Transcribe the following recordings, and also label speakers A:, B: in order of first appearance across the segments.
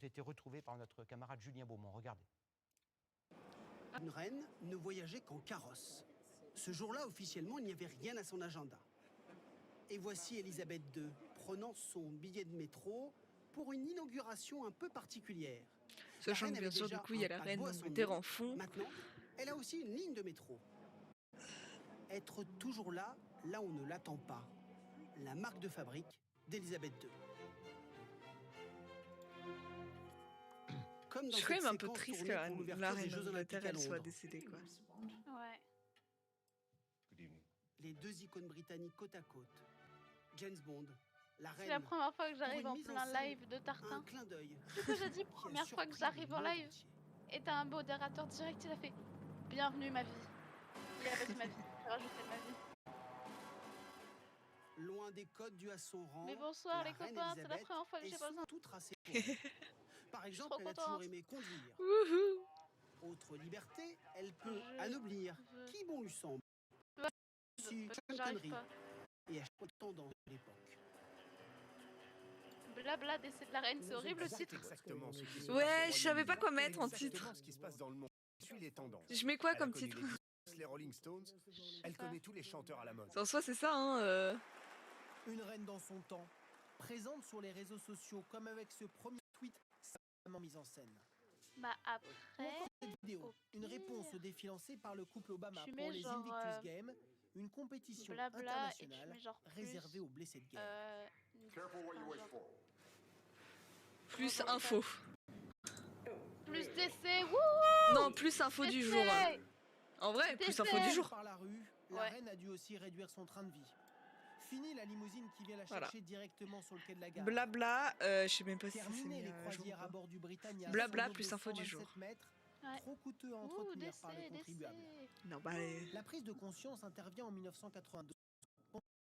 A: été retrouvés par notre camarade Julien Beaumont. Regardez.
B: Une reine ne voyageait qu'en carrosse. Ce jour-là, officiellement, il n'y avait rien à son agenda. Et voici Elisabeth II prenant son billet de métro pour une inauguration un peu particulière.
C: Sachant que bien sûr, du coup, il y a la reine d'Angleterre en fond.
B: Maintenant, elle a aussi une ligne de métro. Être toujours là, là où on ne l'attend pas. La marque de fabrique d'Elisabeth II. Comme
C: Je
B: dans
C: suis quand
B: cette
C: même un peu
B: séquence
C: triste que
B: tournée
C: la
B: pour l'ouverture
C: reine
B: des Jeux
C: d'Angleterre
B: Olympiques à
C: elle soit
B: Londres.
C: décédée, quoi.
D: Ouais.
B: Les deux icônes britanniques côte à côte. James Bond, la
D: C'est
B: reine.
D: la première fois que
B: Pour
D: j'arrive
B: une
D: en
B: mise en
D: plein
B: scène,
D: live de
B: un
D: Tartin.
B: clin d'œil.
D: Du coup, j'ai dit
B: qui a
D: première fois que
B: surpris
D: j'arrive
B: le
D: en
B: monde
D: live.
B: entier.
D: Et t'as un modérateur direct, il a fait bienvenue ma vie. Il a pas dit ma vie, il a rajouté ma vie.
B: Loin des codes dus à son rang.
D: Mais bonsoir
B: la
D: les
B: reine
D: copains, c'est la
B: Elisabeth
D: première fois que
B: est
D: j'ai pas besoin.
B: souvent tout tracé pour elle. Par exemple,
D: trop
B: elle a
D: contente.
B: toujours aimé conduire.
C: Wouhou.
B: Autre liberté, elle peut
D: Je
B: anoblir
D: veux-
B: qui bon lui semble.
D: Ouais.
B: Si
D: Parce que
B: une
D: j'arrive
B: connerie
D: pas.
B: et à chaque tendance de l'époque.
D: Blabla décès de la reine, c'est horrible le titre.
E: Exactement ce qui se passe
C: Ouais,
E: au
C: je savais pas quoi
E: Royaume-Uni.
C: mettre en
E: Exactement
C: titre.
E: ce qui se passe dans le monde. Suis les tendances.
C: Je mets quoi
E: Elle a
C: comme
E: connu
C: titre?
E: les Beatles, les Rolling Stones. Elle connaît tous les chanteurs à la mode.
C: En soi, c'est ça, hein.
B: Une reine dans son temps, présente sur les réseaux sociaux comme avec ce premier tweet savamment mis en scène.
D: Bah
B: Ou
D: après,
B: encore cette vidéo,
D: au
B: une
D: pire,
B: réponse au défi lancé par le couple Obama
D: tu
B: pour
D: mets
B: les
D: genre,
B: Invictus Games, une compétition
D: blabla et tu
B: internationale
D: mets genre
B: réservée aux blessés de guerre.
C: Plus
D: genre
C: info.
D: plus d'essais, wouh.
C: Non, plus info du jour.
D: D'essais.
C: En vrai, plus info du
D: Décès.
C: jour.
B: Par la rue, la
D: Ouais.
B: reine a dû aussi réduire son train de vie. Fini la limousine qui vient la
C: Voilà.
B: chercher directement sur le quai de la gare.
C: Blabla, je sais même pas si ça s'est
B: Terminé
C: mis
B: les
C: à jour ou
B: croisières à
C: pas.
B: bord du Britannia.
C: Blabla,
B: son
C: plus
B: dos de
C: info du
B: 127
C: jour.
B: mètres,
D: Ouais.
B: trop coûteux à
D: Ouh,
B: entretenir par les
D: décès,
B: contribuables.
D: décès.
C: Non, bah,
B: La prise de conscience intervient en 1982.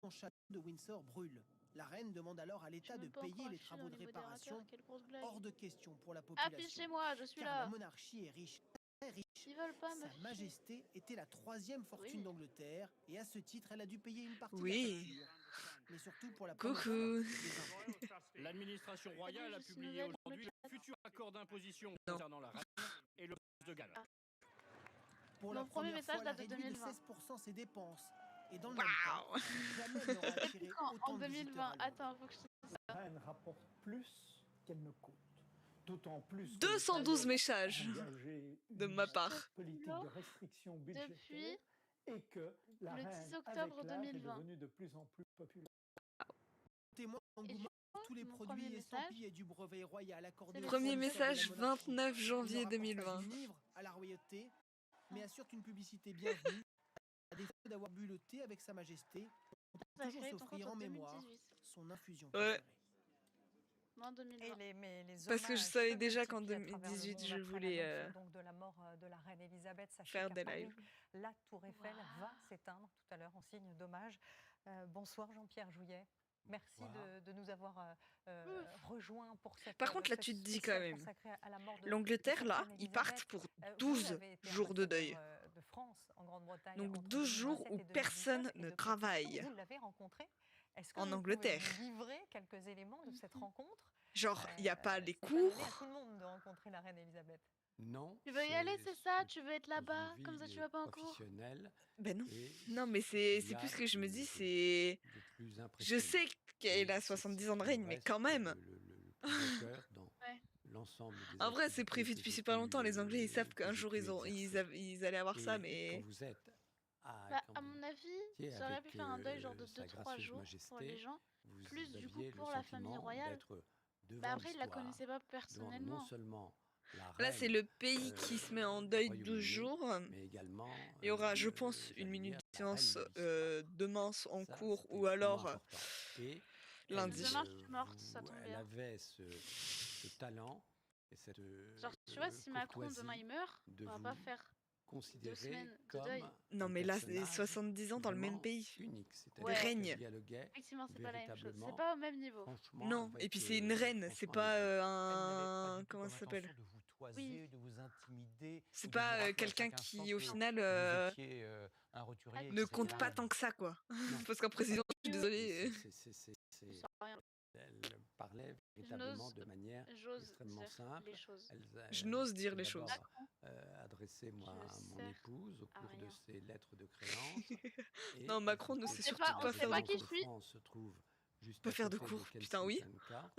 B: Son château de Windsor brûle. La reine demande alors à
D: Je
B: l'État
D: suis
B: de
D: même pas
B: payer
D: encore
B: les
D: affichée
B: travaux
D: dans
B: de
D: les modérateurs,
B: réparation.
D: quelle grosse blague.
B: Hors de question pour la population.
D: Affichez-moi, je suis
B: Car la
D: là.
B: monarchie est riche, très riche.
D: Ils veulent pas
B: Sa
D: m'afficher.
B: Majesté était la troisième fortune
D: Oui.
B: d'Angleterre et à ce titre, elle a dû payer une partie
C: Oui.
B: de la facture. Mais surtout pour la première
C: Coucou.
B: fois, des impôts.
F: L'administration royale a
D: je suis
F: publié
D: nouvelle dans le
F: aujourd'hui le
D: chat.
F: futur accord d'imposition
C: Non.
F: concernant la reine et le prince de Galles.
B: Pour
D: Mon
B: la
D: premier
B: première
D: message
B: fois, elle a
D: date de
B: réduit de
D: 2020.
B: 16% ses dépenses. Et dans le même temps, jamais elle n'aura attiré
D: Quand
B: autant
D: en
B: de visiteurs
D: 2020,
B: à Londres.
D: attends, faut que je te dise ça.
G: La reine rapporte plus qu'elle ne coûte. D'autant plus que
C: 212
G: le
C: messages
G: engagé
C: de
G: une
C: ma part.
G: politique de restriction budgétaire
D: Depuis
G: et que la
D: le
G: reine
D: 10 octobre
G: avec l'âge est
D: 2020.
G: devenue de plus en plus populaire.
B: Témoin
D: Et du
B: d'engouement
D: coup,
B: pour tous les
D: mon
B: produits
D: premier
B: estampillés du brevet royal accordé
D: c'est
B: aux
D: le
C: Premier
B: fournisseurs de la
C: message,
B: monarchie.
C: 29
B: Il
C: janvier
B: ne rapporte pas
C: 2020.
B: une livre à la royauté, mais assure une publicité bienvenue. À défaut d'avoir bu le thé avec sa majesté, on peut
D: T'as
B: toujours
D: créé ton compte
B: s'offrir
D: en
B: en mémoire
D: 2018.
B: son infusion
C: Ouais.
B: préférée.
D: Moi en 2020.
C: Parce que je savais déjà qu'en 2018, je voulais
H: donc de la mort de la reine Elisabeth, sachez
C: faire
H: qu'à
C: des
H: Paris,
C: lives.
H: la tour Eiffel va
D: Waouh.
H: s'éteindre tout à l'heure en signe d'hommage. Bonsoir Jean-Pierre Jouillet. Merci de nous avoir rejoints pour cette
C: Par contre, là, tu te dis quand
H: spéciale
C: même,
H: consacrée à la mort de
C: l'Angleterre,
H: cette
C: là,
H: reine
C: ils partent
H: Elisabeth.
C: pour
H: Vous
C: 12
H: avez été
C: jours de deuil.
H: ambassadeur, de France en Grande-Bretagne
C: Donc
H: entre
C: 12 jours
H: 2017
C: où
H: et 2019,
C: personne
H: et
C: ne
H: depuis
C: travaille.
H: Vous l'avez rencontré. Est-ce que
C: En
H: vous
C: Angleterre.
H: pouvez nous livrer quelques éléments de cette rencontre?
C: Genre, il n'y a pas les
H: C'est pas donné à
C: cours.
H: tout le monde de rencontrer la reine Elisabeth.
I: Non.
D: Tu veux y aller, c'est ça? Tu veux être là-bas?
I: Une
D: Comme ça, tu
I: ville
D: vas pas en cours?
I: professionnelle
C: Ben non.
I: et
C: Non, mais
I: ce qu'il
C: c'est
I: y
C: plus
I: a
C: ce que je me dis,
I: de
C: c'est...
I: plus
C: Je
I: impressionnant.
C: sais qu'elle
I: Et
C: a
I: c'est
C: 70
I: ce
C: ans de
I: qui
C: règne,
I: me
C: mais
I: reste
C: quand même.
I: le plus au cœur dans
D: Ouais.
I: l'ensemble des
C: En vrai, c'est
I: activités
C: prévu
I: que
C: depuis
I: j'ai
C: super
I: pu,
C: longtemps. Les Anglais, ils savent
I: que
C: qu'un
I: j'ai
C: jour,
I: pu
C: ils
I: exercer.
C: allaient avoir ça,
I: Et
C: mais...
I: quand vous êtes
D: Bah,
I: quand
D: à
I: vous
D: mon avis,
I: étiez
D: ça aurait pu
I: avec
D: faire un deuil genre de
I: Sa
D: 2-3
I: Gracieuse
D: jours pour les
I: Majesté,
D: gens.
I: vous
D: Plus du coup
I: aviez le
D: pour la famille
I: sentiment
D: royale.
I: d'être devant
D: Bah après, il la
I: l'histoire,
D: connaissait pas
I: devant non
D: personnellement.
I: seulement la
C: Là, c'est
I: reine
C: le pays qui se met en
I: du
C: deuil 12
I: Royaume-Uni,
C: jours.
I: mais également,
C: Il y aura, je pense, une
I: j'allais
C: minute
I: dire,
C: de
I: la reine
C: silence
I: de l'histoire.
C: demain en
I: Ça,
C: cours
I: c'était
C: ou alors
I: extrêmement important. Et
C: lundi.
D: Demain, je suis morte, ça tombe
I: elle
D: bien.
I: avait ce talent et cette
D: Genre, tu vois, si Macron demain il meurt,
I: de
D: on va pas
I: vous
D: faire 2
I: considéré
D: semaines de
I: comme
D: deuil.
C: Non,
I: un
C: mais là, c'est
I: personnage
C: 70 ans dans le même
I: vraiment
C: pays.
I: unique, c'est-à-dire
D: Ouais.
I: qu'elle
C: Règne.
I: dialoguait
D: Effectivement, c'est pas la même chose. C'est
I: véritablement,
D: pas au même niveau.
I: franchement,
C: Non, et
I: avec,
C: puis c'est une reine, c'est
I: franchement,
C: pas
I: avec vous.
A: Elle n'avait pas
C: un...
A: du tout
C: Comment
A: comme
C: ça s'appelle?
A: intention de vous toiser,
D: Oui.
A: de vous intimider.
C: C'est
A: ou de
C: pas
A: vous rappeler à
C: quelqu'un
A: chaque instant
C: qui, au
A: que
C: final,
A: vous étiez un roturier,
C: ne
A: etc.
C: compte pas tant que ça, quoi.
I: Non.
C: Parce qu'un président, je suis désolée.
I: C'est
D: Ça sert à rien.
I: elle parlait véritablement
D: n'ose-
I: de manière
D: J'ose
I: extrêmement
D: dire
I: simple.
D: les choses.
C: Je n'ose dire les
I: s'est
C: choses.
I: d'abord, adressé moi
D: Je
I: à mon
D: sers
I: épouse au
D: à
I: cours de
D: rien.
I: ses lettres de créance. Et
C: Non, Macron ne
I: ajouté
C: sait
I: que
C: surtout
D: pas-
I: la
D: on
C: pas
D: sait
C: faire
D: pas
C: de
D: qui
I: résidence
D: je
I: de
D: suis.
I: France se trouve juste
C: Pas
I: à
C: faire de
I: côté
C: cours, putain, oui.
I: Kensington.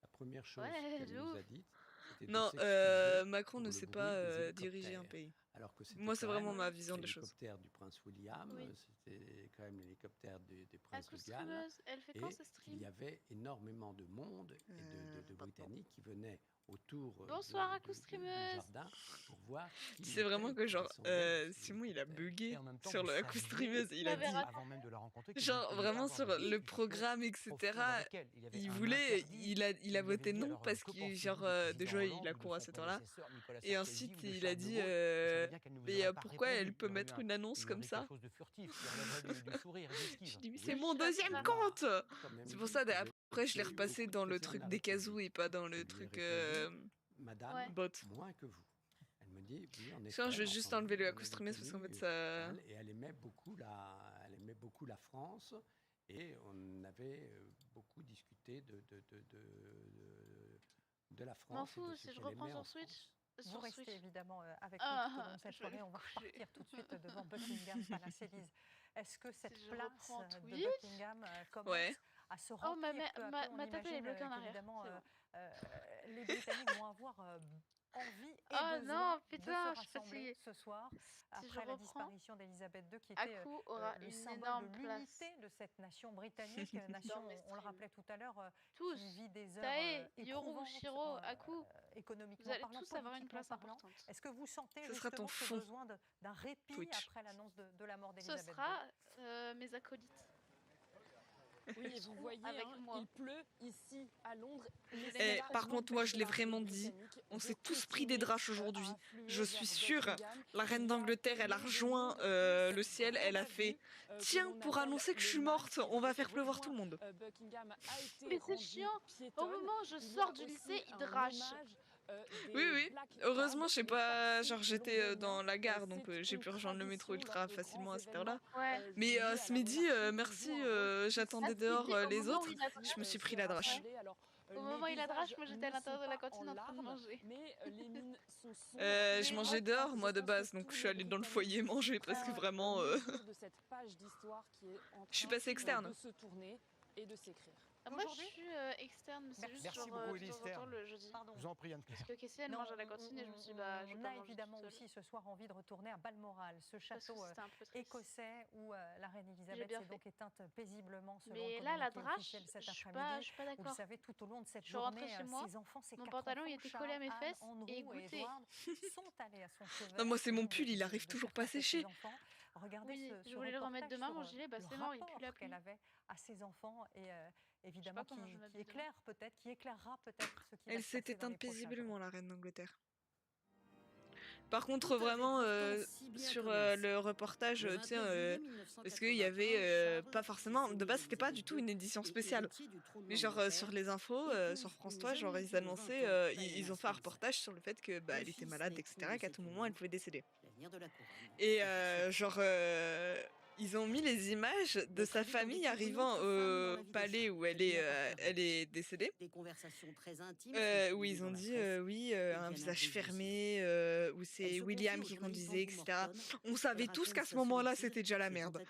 I: La première chose
D: Ouais,
I: qu'elle
D: de
I: nous
D: ouf.
I: a dite, c'était de
C: Non,
I: s'excuser
C: Macron
I: pour
C: ne
I: le
C: sait
I: bruit
C: pas
I: des
C: diriger un
I: hélicoptères.
C: pays.
I: Alors que c'était
C: Moi, c'est
I: quand
C: vraiment
I: même
C: ma vision des choses.
I: l'hélicoptère du prince William,
D: Oui.
I: c'était quand même l'hélicoptère des
D: À
I: princes
D: coup
I: de Galles,
D: streameuse, elle fait quand
I: et
D: ce
I: qu'il
D: stream?
I: y avait énormément de monde et de
C: Maintenant.
I: Britanniques qui venaient autour
D: Bonsoir, à coup
I: du
D: streameuse.
I: jardin pour voir qui
C: C'est vraiment
I: était
C: que
I: qui
C: genre,
I: descendait de
C: Simon il a
I: l'hélicoptère.
C: bugué
A: Et en même temps,
C: sur
A: vous
C: le
A: saviez,
C: accoustrieuse, il a
D: l'avais
C: dit,
D: raté.
A: avant même de la rencontrer, que vous
C: genre
A: ne pouviez
C: vraiment
A: pas
C: sur
A: avoir de
C: le
A: discussion
C: programme, etc.
A: profonde avec elle. Il y avait
C: Il
A: un
C: voulait,
A: interdit
C: il a
A: qui lui avait
C: voté
A: dit,
C: non
A: alors,
C: parce
A: que
C: qu'il,
A: pensez-vous
C: genre,
A: du président
C: déjà
A: Hollande
C: il a
A: ou de
C: couru à
A: son
C: cette heure-là.
A: prédécesseur Nicolas
C: Et
A: Sarkozy
C: ensuite
A: ou de
C: il a
A: Charles de
C: dit,
A: Gaulle? Vous savez bien qu'elle ne vous
C: mais
A: aurait pas
C: pourquoi
A: répondu.
C: elle
A: Il
C: peut
A: y aurait eu
C: mettre une annonce
A: il y
C: comme
A: aurait
C: ça?
A: quelque chose de furtif qui relèverait du sourire et de
C: Je
A: l'esquive.
C: dis, mais
D: Oui,
C: c'est
D: je
C: mon
D: suis d'accord.
C: deuxième compte! C'est pour ça, après, je l'ai repassé dans le truc des casous et pas dans le truc
I: Madame,
D: Ouais.
C: bot.
I: moins que vous. Elle me dit, oui, en effet.
C: Sinon, je vais
I: mais
C: juste
I: enfin,
C: enlever le
I: vous en avez
C: accoustremé parce qu'en
I: connu
C: fait, ça.
I: et elle aimait beaucoup la France et on avait beaucoup discuté de la
D: M'en
I: France. et de
D: fous,
I: ce
D: si je
I: qu'elle
D: reprends
I: aimait en
D: sur Switch.
I: France.
H: Vous
D: Sur
H: restez
D: Switch.
H: évidemment avec
D: Ah,
H: nous tout au long de cette
D: je vais
H: soirée. On va
D: coucher.
H: repartir tout de suite devant Buckingham Palace. Élise, est-ce que cette
D: je
H: place
D: reprends
H: de
D: Twitch.
H: Buckingham commence
C: Ouais.
H: à se
D: Oh,
H: remplir peu à peu? On
D: ma table elle est
H: imagine
D: bloquée en arrière.
H: qu'évidemment
D: C'est bon.
H: les Britanniques vont avoir envie et
D: Oh
H: besoin
D: non,
H: de
D: putain,
H: se
D: je suis
H: rassembler
D: fatiguée.
H: ce soir
D: Si je
H: après la
D: reprends,
H: disparition d'Elisabeth II qui était
D: Aku aura
H: le
D: une
H: symbole
D: énorme
H: de
D: place
H: l'unité de cette nation britannique, nation,
D: dans mes
H: on le
D: streams.
H: rappelait tout à l'heure,
D: Tous.
H: qui vit des heures
D: Tae, Yoru,
H: éprouvantes
D: Shiro, Aku. Vous
H: économiquement
D: allez
H: parlant,
D: tous avoir une
H: politiquement
D: place
H: parlant.
D: importante.
H: Est-ce que vous sentez
C: Ce sera ton
H: justement ce
C: fond.
H: besoin d'un répit
C: Twitch.
H: après l'annonce de la mort
D: Ce
H: d'Elisabeth II?
D: sera mes acolytes.
J: Oui, et vous voyez,
D: avec moi.
J: il pleut ici à Londres.
C: Eh, par contre, moi, je l'ai vraiment dit. On s'est tous pris des draches aujourd'hui. Je suis sûre. La reine d'Angleterre, elle a rejoint le ciel. Elle a fait tiens, pour annoncer que je suis morte, on va faire pleuvoir tout le monde.
D: Mais c'est chiant. Au moment où je sors du lycée, il drache.
C: Oui, oui. Heureusement, je sais pas. Genre, j'étais dans la gare, donc j'ai pu rejoindre le métro ultra facilement à cette heure-là.
D: Ouais.
C: Mais ce midi, merci, j'attendais dehors les autres. Je me suis pris la drache.
D: Au moment où il a drache, moi j'étais à l'intérieur de la cantine en train de manger.
C: Je mangeais dehors, moi, de base, donc je suis allée dans le foyer manger parce que vraiment. Je suis passée externe.
D: Moi je suis externe, mais c'est juste
A: Merci
D: genre
A: beaucoup,
D: de temps en
A: Elise
D: temps le jeudi.
H: Pardon.
A: Je vous en prie, Anne-Claire.
D: Parce que Kessie elle mange à la cantine et je me suis dit bah je vais
H: On
D: pas
H: a
D: manger
H: évidemment
D: toute seule.
H: aussi ce soir envie de retourner à Balmoral, ce
D: Parce que
H: château
D: c'était un peu triste.
H: écossais où la reine Elisabeth
D: bien
H: s'est donc éteinte paisiblement selon
D: Mais
H: le
D: là la
H: communiqué
D: drache,
H: officiel cet
D: je suis
H: après-midi.
D: pas
H: Vous le
D: d'accord.
H: savez, tout au long de cette
D: Je suis rentrée
H: journée,
D: chez moi,
H: ses enfants, ses
D: mon
H: 4
D: pantalon, il
H: enfants,
D: était collé à mes
H: Charles,
D: fesses
H: Anne, Andrew
D: et
H: et
D: goûté.
H: Edward, sont allés à son chevet.
C: Non, moi, c'est mon
H: selon
C: pull, il arrive
H: de
C: toujours
H: certains
C: pas
H: de ses
C: séché.
H: enfants. Regardez
D: Oui,
H: ce
D: je voulais le remettre
H: reportage
D: demain,
H: sur,
D: mon gilet, bah
H: le
D: c'est mort, il pue la
H: rapport
D: pluie.
H: qu'elle avait à ses enfants et évidemment
D: comment je m'habille
H: qui éclaire peut-être, qui éclairera peut-être ce qui va
C: Elle
H: se
C: s'est
H: passer dans les
C: éteinte
H: prochains jours.
C: paisiblement, la reine d'Angleterre. Par contre, vraiment, sur le reportage, tiens, parce qu'il y avait pas forcément, de base, c'était pas du tout une édition spéciale. Mais genre, sur les infos, sur France 3, genre, ils annonçaient, ils ont fait un reportage sur le fait que bah, elle était malade, etc., qu'à tout moment, elle pouvait décéder. Et genre, ils ont mis les images de sa famille arrivant au palais où elle est décédée.
K: Des conversations très intimes.
C: Où ils ont dit oui, un visage fermé, où c'est William qui conduisait, etc. On savait tous qu'à ce moment-là, c'était déjà la merde.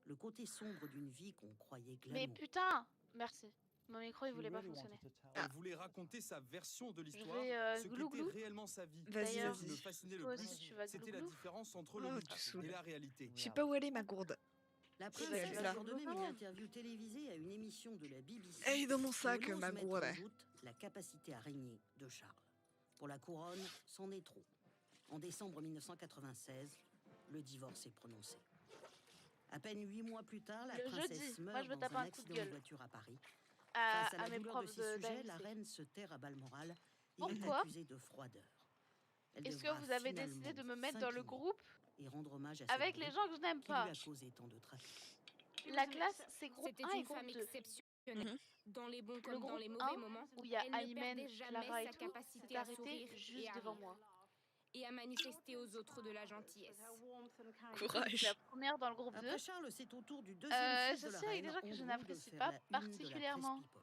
K: Le côté sombre d'une vie qu'on croyait
D: Mais
K: glamour.
D: putain, merci. Mon micro il voulait pas fonctionner.
L: Elle voulait raconter sa version de
D: Je
L: l'histoire,
D: vais
L: ce
D: glou
L: qu'était
D: glou.
L: réellement sa vie.
C: Vas-y,
D: D'ailleurs,
L: Ce qui me fascinait
D: toi
L: le
D: aussi,
L: plus,
D: tu vas
L: c'était la
D: glou-glou.
L: différence entre le
C: Oh,
L: mythe
C: tu saoules.
L: et la réalité.
C: Je sais pas où elle est, ma gourde.
K: La
C: elle
K: princesse
C: est là.
K: a ordonné une interview télévisée à une émission de la BBC.
C: Elle est dans mon sac,
K: où l'on
C: ma
K: se met
C: gourde.
K: en doute la capacité à régner de Charles. Pour la couronne, c'en est trop. En décembre 1996, le divorce est prononcé. À peine 8 mois plus tard, la
D: Le
K: princesse
D: jeudi,
K: meurt
D: moi, je veux
K: dans
D: taper
K: un
D: un coup de
K: accident de
D: gueule.
K: voiture à Paris. Face à la
D: mes
K: douleur de
D: profs
K: ses sujets,
D: d'AMC.
K: la reine se terre à Balmoral et est
D: Pourquoi
K: accusée de froideur. Elle
D: Est-ce que
K: devra
D: vous avez
K: finalement
D: décidé de me mettre dans le
K: s'incliner
D: groupe
K: et rendre hommage à
D: avec
K: cette
D: les
K: brute
D: gens que je n'aime
K: qui lui
D: pas?
K: a causé tant de trafic.
D: La classe, c'est groupe
M: C'était
D: 1 et
M: une
D: groupe
M: femme
D: 2.
M: exceptionnelle. Dans les bons
D: Le
M: comme dans
D: groupe
M: les mauvais
D: 1,
M: moments,
D: où il y a
M: elle ne
D: Aymen,
M: perdait jamais
D: Clara et
M: sa
D: tout,
M: capacité
D: s'est
M: à
D: arrêté
M: sourire
D: juste
M: et à
D: devant
M: rire.
D: moi.
M: Et à manifester aux autres de la gentillesse.
D: Je suis la première dans le groupe 2.
K: Après Charles, c'est au tour du deuxième fils
D: Je
K: de la
D: suis avec
K: reine,
D: des gens que je
K: Andrew, de
D: n'apprécie
K: faire
D: pas
K: la une de la presse
D: particulièrement.
K: people.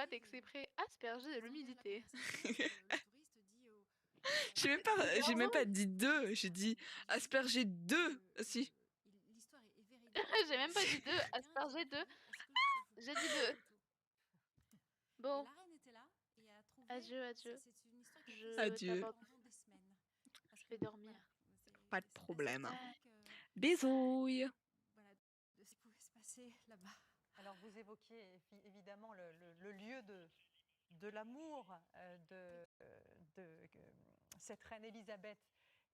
D: quoi dès que c'est prêt, asperger de l'humidité.
C: J'ai même pas dit 2, j'ai dit asperger 2 aussi.
D: J'ai même pas dit 2, asperger 2. J'ai dit 2. Bon. Adieu, adieu.
C: Adieu.
D: vais dormir.
C: Pas de problème.
D: Ouais.
C: Bisouilles.
J: Voilà, de ce qui pouvait se passer là-bas.
H: Alors vous évoquiez évidemment le lieu de l'amour de cette reine Élisabeth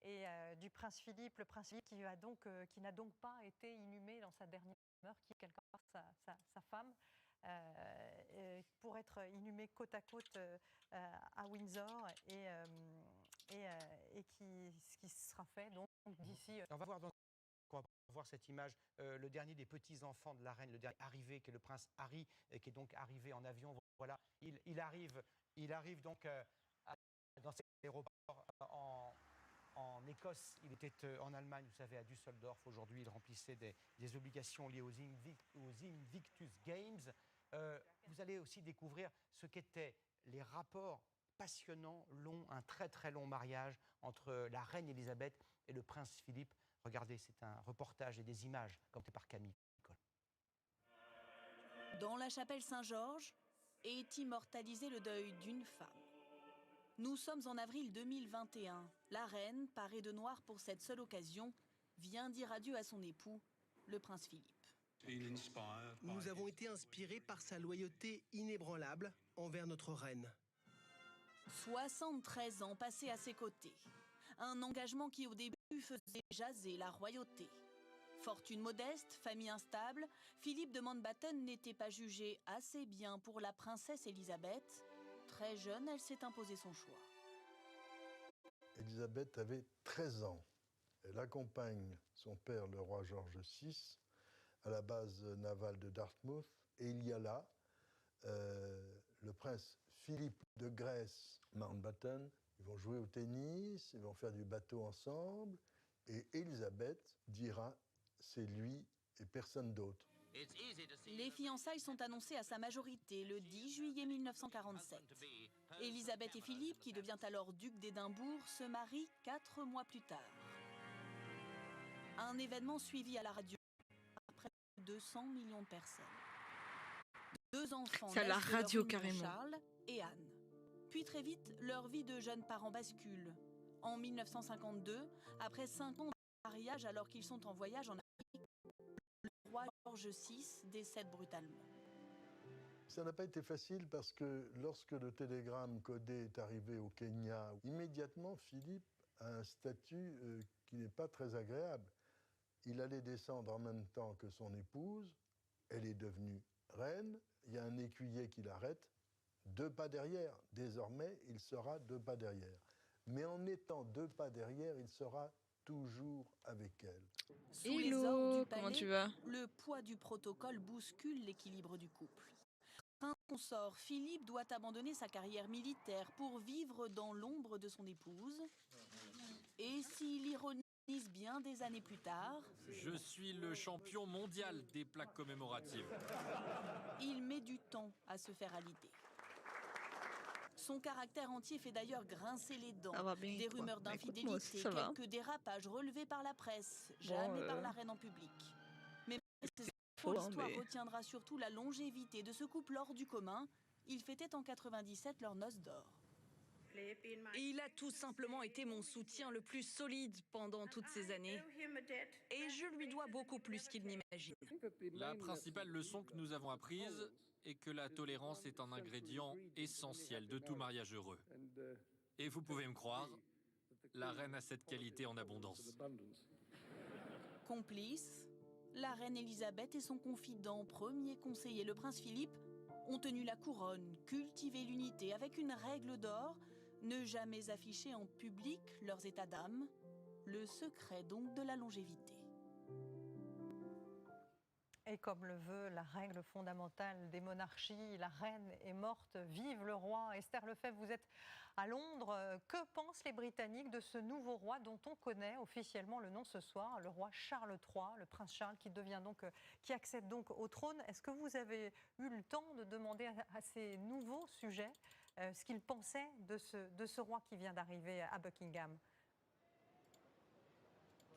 H: et du prince Philippe, le prince Philippe qui n'a donc pas été inhumé dans sa dernière demeure, qui est quelque part sa femme, pour être inhumé côte à côte à Windsor et ce qui sera fait donc d'ici.
N: On va voir cette image, le dernier des petits-enfants de la reine, le dernier arrivé, qui est le prince Harry, qui est donc arrivé en avion. Voilà, il arrive donc dans cet aéroport en Écosse. Il était en Allemagne, vous savez, à Düsseldorf. Aujourd'hui, il remplissait des obligations liées aux Invictus Games. Vous allez aussi découvrir ce qu'étaient les rapports passionnants, longs, un très très long mariage entre la reine Élisabeth et le prince Philippe. Regardez, c'est un reportage et des images comptées par Camille.
O: Dans la chapelle Saint-Georges est immortalisé le deuil d'une femme. Nous sommes en avril 2021. La reine, parée de noir pour cette seule occasion, vient dire adieu à son époux, le prince Philippe.
B: Nous avons été inspirés par sa loyauté inébranlable envers notre reine.
O: 73 ans passés à ses côtés. Un engagement qui au début faisait jaser la royauté. Fortune modeste, famille instable, Philippe de Mountbatten n'était pas jugé assez bien pour la princesse Élisabeth. Très jeune, elle s'est imposé son choix.
P: Élisabeth avait 13 ans. Elle accompagne son père, le roi George VI, à la base navale de Dartmouth. Et il y a là le prince Philippe de Grèce Mountbatten. Ils vont jouer au tennis, ils vont faire du bateau ensemble. Et Élisabeth dira, c'est lui et personne d'autre.
O: Les fiançailles sont annoncées à sa majorité le 10 juillet 1947. Élisabeth et Philippe, qui devient alors duc d'Édimbourg, se marient 4 mois plus tard. Un événement suivi à la radio par près de 200 millions de personnes. 2 enfants
C: C'est à la
O: naissent de leur
C: radio,
O: union,
C: carrément.
O: Charles et Anne. Puis très vite, leur vie de jeunes parents bascule. En 1952, après 5 ans de mariage alors qu'ils sont en voyage en Afrique, le roi George VI décède brutalement.
P: Ça n'a pas été facile parce que lorsque le télégramme codé est arrivé au Kenya, immédiatement Philippe a un statut qui n'est pas très agréable. Il allait descendre en même temps que son épouse, elle est devenue reine, il y a un écuyer qui l'arrête, 2 pas derrière. Désormais, il sera 2 pas derrière. Mais en étant 2 pas derrière, il sera toujours avec elle.
O: Sous les ordres du palais, le poids du protocole bouscule l'équilibre du couple. Un consort, Philippe doit abandonner sa carrière militaire pour vivre dans l'ombre de son épouse. Et s'il ironise bien des années plus tard,
F: Je suis le champion mondial des plaques commémoratives.
O: il met du temps à se faire à l'idée. Son caractère entier fait d'ailleurs grincer les dents.
C: Ça va bien,
O: Des
C: quoi.
O: rumeurs
C: Bah, écoute, moi aussi,
O: d'infidélité,
C: ça va.
O: quelques dérapages relevés par la presse, jamais par la reine en public. Mais
C: faux, hein,
O: l'histoire
C: mais-
O: retiendra surtout la longévité de ce couple hors du commun. Ils fêtaient en 97 leurs noces d'or.
Q: Il a tout simplement été mon soutien le plus solide pendant toutes ces années. Et je lui dois beaucoup plus qu'il n'imagine.
F: La principale leçon que nous avons apprise est que la tolérance est un ingrédient essentiel de tout mariage heureux. Et vous pouvez me croire, la reine a cette qualité en abondance.
O: Complices, la reine Élisabeth et son confident, premier conseiller, le prince Philippe, ont tenu la couronne, cultivé l'unité avec une règle d'or, ne jamais afficher en public leurs états d'âme, le secret donc de la longévité.
H: Et comme le veut la règle fondamentale des monarchies, la reine est morte, vive le roi. Esther Lefebvre, vous êtes à Londres. Que pensent les Britanniques de ce nouveau roi dont on connaît officiellement le nom ce soir, le roi Charles III, le prince Charles qui accède donc au trône? Est-ce que vous avez eu le temps de demander à ces nouveaux sujets ce qu'ils pensaient de ce roi qui vient d'arriver à Buckingham?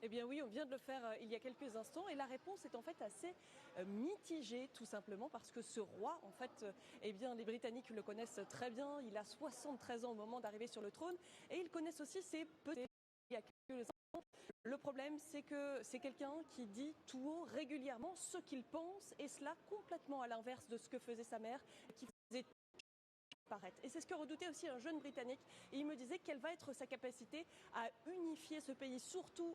R: Eh bien oui, on vient de le faire il y a quelques instants et la réponse est en fait assez mitigée, tout simplement parce que ce roi, en fait, eh bien les Britanniques le connaissent très bien. Il a 73 ans au moment d'arriver sur le trône et ils connaissent aussi ses petits il y a quelques instants. Le problème, c'est que c'est quelqu'un qui dit tout haut régulièrement ce qu'il pense, et cela complètement à l'inverse de ce que faisait sa mère, qui faisait paraître. Et c'est ce que redoutait aussi un jeune Britannique. Et il me disait quelle va être sa capacité à unifier ce pays, surtout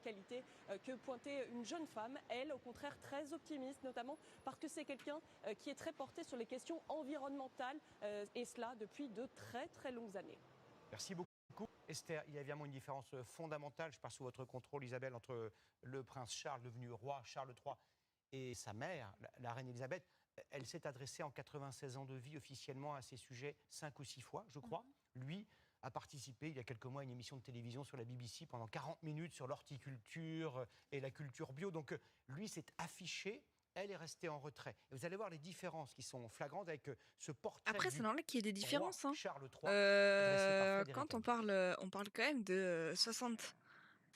R: qualité que pointait une jeune femme, elle au contraire très optimiste, notamment parce que c'est quelqu'un qui est très porté sur les questions environnementales et cela depuis de très très longues années.
N: Merci beaucoup. Esther, il y a évidemment une différence fondamentale, je passe sous votre contrôle Isabelle, entre le prince Charles, devenu roi Charles III, et sa mère, la reine Elisabeth. Elle s'est adressée en 96 ans de vie officiellement à ces sujets 5 ou 6 fois, je crois. Lui a participé il y a quelques mois à une émission de télévision sur la BBC pendant 40 minutes sur l'horticulture et la culture bio. Donc lui s'est affiché, elle est restée en retrait. Et vous allez voir les différences qui sont flagrantes avec ce portrait.
C: Après, c'est normal qu'il y ait des différences. Hein.
N: Charles III,
C: quand on parle quand même de 60.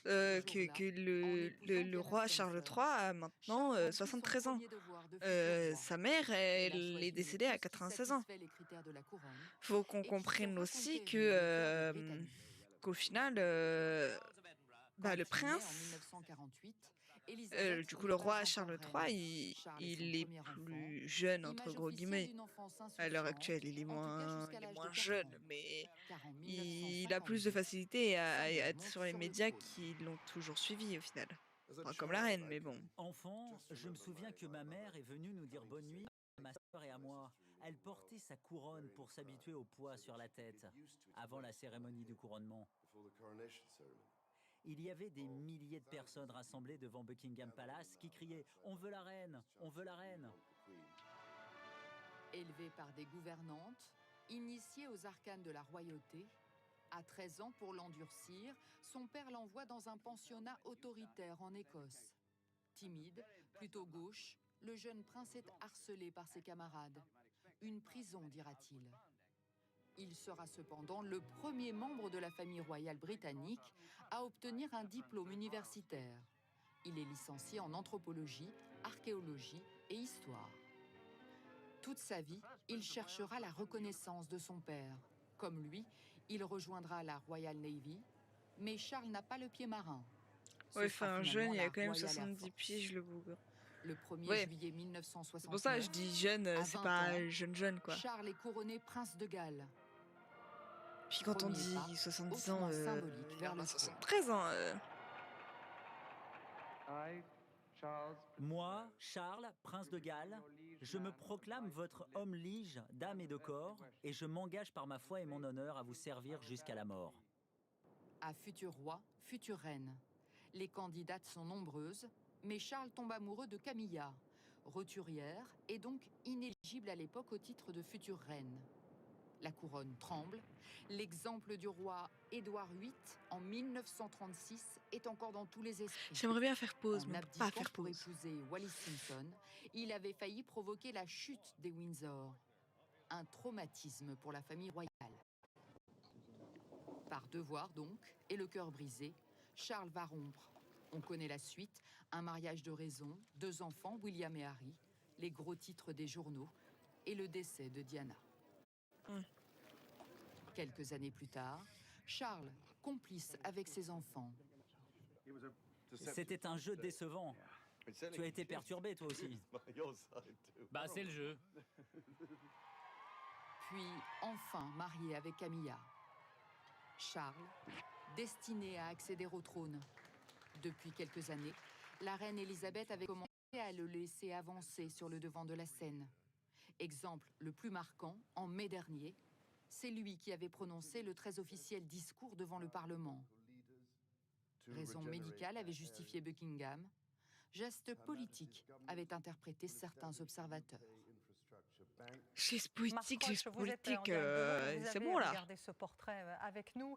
C: Le roi Charles III a maintenant 73 ans. Sa mère, elle est décédée à 96 ans. Faut qu'on comprenne aussi qu'au final, le prince, du coup le roi Charles III, il est plus jeune, entre gros guillemets. À l'heure actuelle, il est moins jeune, mais il a plus de facilité à être sur les médias qui l'ont toujours suivi au final. Pas comme la reine, mais bon.
S: Enfant, je me souviens que ma mère est venue nous dire bonne nuit, à ma sœur et à moi. Elle portait sa couronne pour s'habituer au poids sur la tête, avant la cérémonie du couronnement. Il y avait des milliers de personnes rassemblées devant Buckingham Palace qui criaient « On veut la reine! On veut la reine !»
T: Élevé par des gouvernantes, initié aux arcanes de la royauté, à 13 ans pour l'endurcir, son père l'envoie dans un pensionnat autoritaire en Écosse. Timide, plutôt gauche, le jeune prince est harcelé par ses camarades. Une prison, dira-t-il. Il sera cependant le premier membre de la famille royale britannique à obtenir un diplôme universitaire. Il est licencié en anthropologie, archéologie et histoire. Toute sa vie, il cherchera la reconnaissance de son père. Comme lui, il rejoindra la Royal Navy, mais Charles n'a pas le pied marin.
C: Ouais, enfin, jeune, il a quand même 70 piges, le bougre.
T: Le 1er juillet 1969.
C: C'est pour ça que je dis jeune, c'est pas jeune, quoi.
T: Charles est couronné prince de Galles.
C: Puis quand on dit 70 ans, vers les 73 ans.
S: Moi, Charles, prince de Galles, je me proclame votre homme lige d'âme et de corps, et je m'engage par ma foi et mon honneur à vous servir jusqu'à la mort.
T: À futur roi, future reine. Les candidates sont nombreuses, mais Charles tombe amoureux de Camilla, roturière et donc inéligible à l'époque au titre de future reine. La couronne tremble. L'exemple du roi Édouard VIII en 1936 est encore dans tous les esprits.
C: J'aimerais bien faire pause, mais pas faire
T: pour
C: pause.
T: épouser Wallis Simpson, il avait failli provoquer la chute des Windsor. Un traumatisme pour la famille royale. Par devoir donc, et le cœur brisé, Charles va rompre. On connaît la suite, un mariage de raison, 2 enfants, William et Harry, les gros titres des journaux et le décès de Diana. Quelques années plus tard, Charles, complice avec ses enfants.
S: C'était un jeu décevant. Tu as été perturbé, toi aussi.
F: Bah, c'est le jeu.
T: Puis, enfin marié avec Camilla. Charles, destiné à accéder au trône. Depuis quelques années, la reine Elisabeth avait commencé à le laisser avancer sur le devant de la scène. Exemple le plus marquant, en mai dernier, c'est lui qui avait prononcé le très officiel discours devant le Parlement. Raison médicale avait justifié Buckingham. Geste politique avait interprété certains observateurs.
C: Geste politique,
H: c'est
C: bon là.
H: Regardez ce portrait avec nous.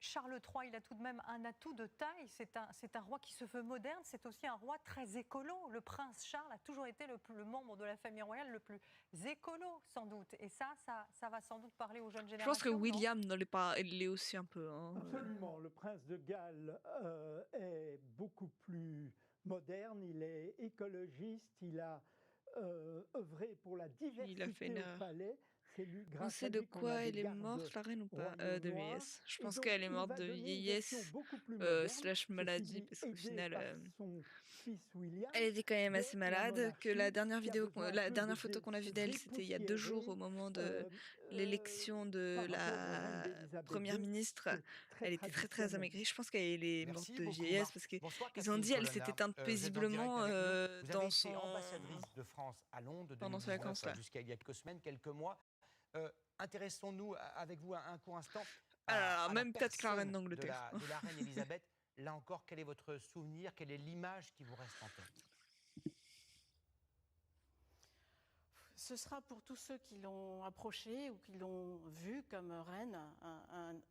H: Charles III, il a tout de même un atout de taille. C'est un roi qui se veut moderne. C'est aussi un roi très écolo. Le prince Charles a toujours été le membre de la famille royale le plus écolo, sans doute. Et ça va sans doute parler aux jeunes générations.
C: Je pense que William l'est aussi un peu. Hein.
G: Absolument. Le prince de Galles est beaucoup plus moderne. Il est écologiste. Il a œuvré pour la diversité au palais. élu
C: On
G: grâce
C: sait
G: à
C: de
G: lui qu'on
C: quoi
G: a des
C: elle est
G: gardes
C: morte, la reine, ou pas?
G: royaux
C: De
G: noirs.
C: vieillesse. Je
G: Et
C: pense
G: donc,
C: qu'elle est
G: il
C: morte
G: va
C: de
G: donner une
C: vieillesse,
G: version beaucoup plus moderne,
C: slash
G: ceci
C: maladie,
G: dit,
C: parce qu'au
G: aidé
C: final,
G: par son fils William,
C: elle était quand même assez
G: de la
C: malade, que la
G: monarchie,
C: dernière
G: qui a
C: vidéo,
G: besoin un
C: la
G: peu
C: dernière photo
G: de
C: qu'on a vue
G: se
C: d'elle, c'était il y a 2 jours au
G: dépoussiérer
C: moment de l'élection de
G: par rapport au règne
C: la
G: d'Élisabeth
C: première
G: II,
C: ministre.
G: qui est très
C: Elle était très
G: traditionnel.
C: amaigrie. Je pense qu'elle est morte
N: Merci
C: de
N: beaucoup.
C: vieillesse parce qu'ils
N: Bonsoir
C: ont
N: Catherine
C: dit elle s'est
N: Colonna.
C: éteinte
N: Vous êtes en direct
C: paisiblement
N: avec nous. Vous avez
C: dans
N: été
C: son
N: ambassadrice de France à Londres de
C: pendant ses
N: 2019
C: vacances là.
N: jusqu'à il y a quelques semaines, quelques mois. Intéressons-nous avec vous un court instant
C: Alors,
N: à la
C: même peut-être que la reine
N: personne
C: d'Angleterre.
N: de la reine Elisabeth. Là encore, quel est votre souvenir? Quelle est l'image qui vous reste en tête?
J: Ce sera pour tous ceux qui l'ont approchée ou qui l'ont vue comme reine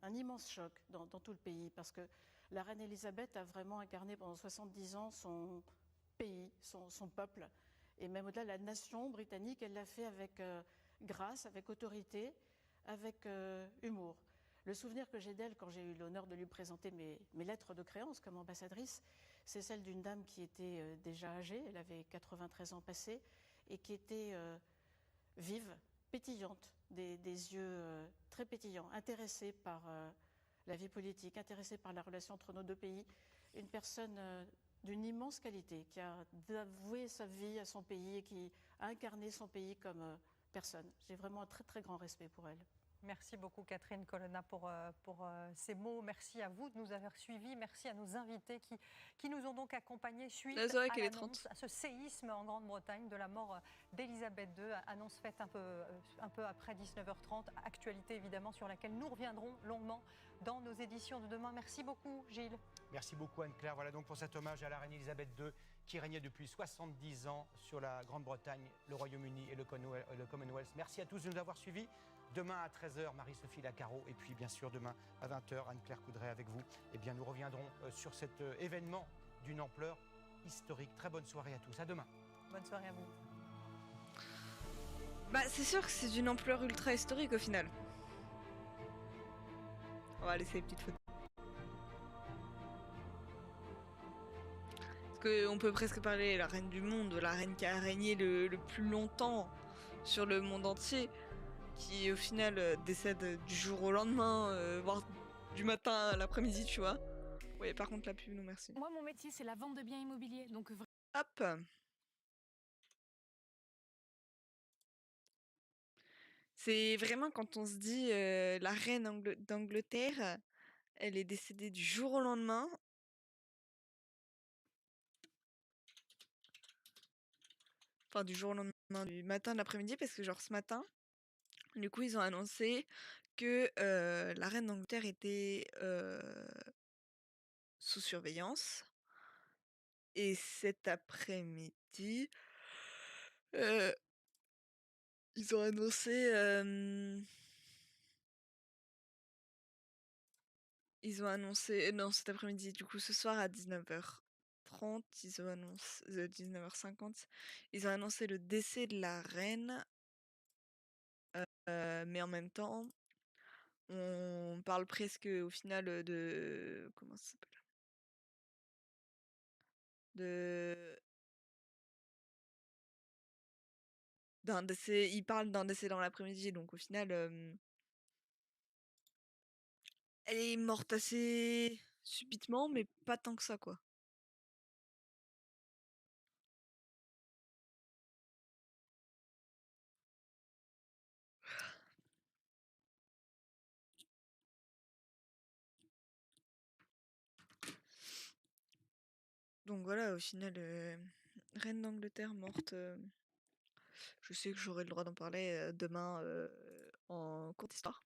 J: un immense choc dans tout le pays, parce que la reine Elisabeth a vraiment incarné pendant 70 ans son pays, son peuple, et même au-delà la nation britannique. Elle l'a fait avec grâce, avec autorité, avec humour. Le souvenir que j'ai d'elle quand j'ai eu l'honneur de lui présenter mes lettres de créance comme ambassadrice, c'est celle d'une dame qui était déjà âgée, elle avait 93 ans passés, et qui était vive, pétillante, des yeux très pétillants, intéressée par la vie politique, intéressée par la relation entre nos deux pays. Une personne d'une immense qualité, qui a avoué sa vie à son pays et qui a incarné son pays comme personne. J'ai vraiment un très très grand respect pour elle.
H: Merci beaucoup Catherine Colonna pour ces mots. Merci à vous de nous avoir suivis. Merci à nos invités qui nous ont donc accompagnés suite à l'annonce, à ce séisme en Grande-Bretagne de la mort d'Elisabeth II. Annonce faite un peu après 19h30. Actualité évidemment sur laquelle nous reviendrons longuement dans nos éditions de demain. Merci beaucoup Gilles.
N: Merci beaucoup Anne-Claire. Voilà donc pour cet hommage à la reine Elisabeth II qui régnait depuis 70 ans sur la Grande-Bretagne, le Royaume-Uni et le Commonwealth. Merci à tous de nous avoir suivis. Demain à 13h, Marie-Sophie Lacaro. Et puis, bien sûr, demain à 20h, Anne-Claire Coudray avec vous. Eh bien, nous reviendrons sur cet événement d'une ampleur historique. Très bonne soirée à tous. À demain.
H: Bonne soirée à vous.
C: Bah, c'est sûr que c'est d'une ampleur ultra historique au final. On va laisser les petites photos. Parce qu'on peut presque parler de la reine du monde, la reine qui a régné le plus longtemps sur le monde entier, qui au final décède du jour au lendemain, voire du matin à l'après-midi, tu vois. Oui, par contre la pub, non merci.
M: Moi, mon métier, c'est la vente de biens immobiliers, donc
C: Hop. C'est vraiment quand on se dit la reine d'Angleterre, elle est décédée du jour au lendemain. Enfin, du jour au lendemain, du matin à l'après-midi, parce que genre ce matin, du coup, ils ont annoncé que la reine d'Angleterre était sous surveillance. Et cet après-midi, ils ont annoncé... non, cet après-midi, du coup, ce soir à 19h30, ils ont annoncé... 19h50, ils ont annoncé le décès de la reine. Mais en même temps, on parle presque au final de... Comment ça s'appelle? D'un décès, il parle d'un décès dans l'après-midi, donc au final, elle est morte assez subitement, mais pas tant que ça, quoi. Donc voilà, au final, reine d'Angleterre morte. Je sais que j'aurai le droit d'en parler demain en cours d'histoire.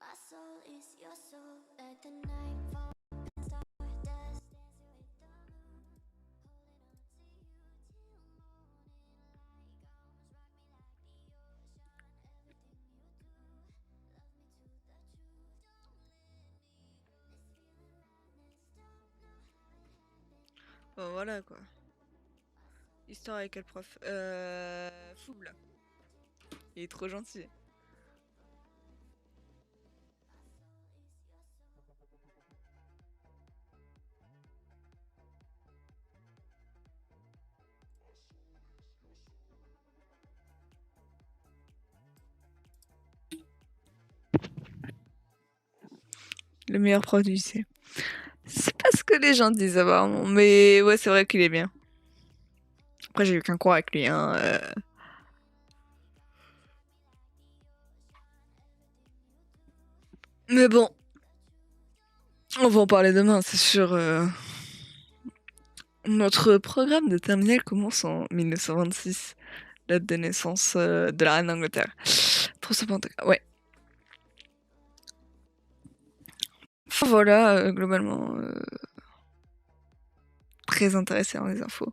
U: My soul is your soul, let the night fall and stardust dancing with the moon.
C: Bon, voilà quoi. Histoire avec quel prof? Fouble. Il est trop gentil. Le meilleur prof du lycée. C'est pas ce que les gens disent apparemment, mais ouais, c'est vrai qu'il est bien. Après, j'ai eu qu'un cours avec lui, hein. Mais bon, on va en parler demain, c'est sûr. Notre programme de terminale commence en 1926, date de naissance de la reine d'Angleterre. Trop sympa, ouais. Enfin, voilà, globalement, très intéressé dans les infos.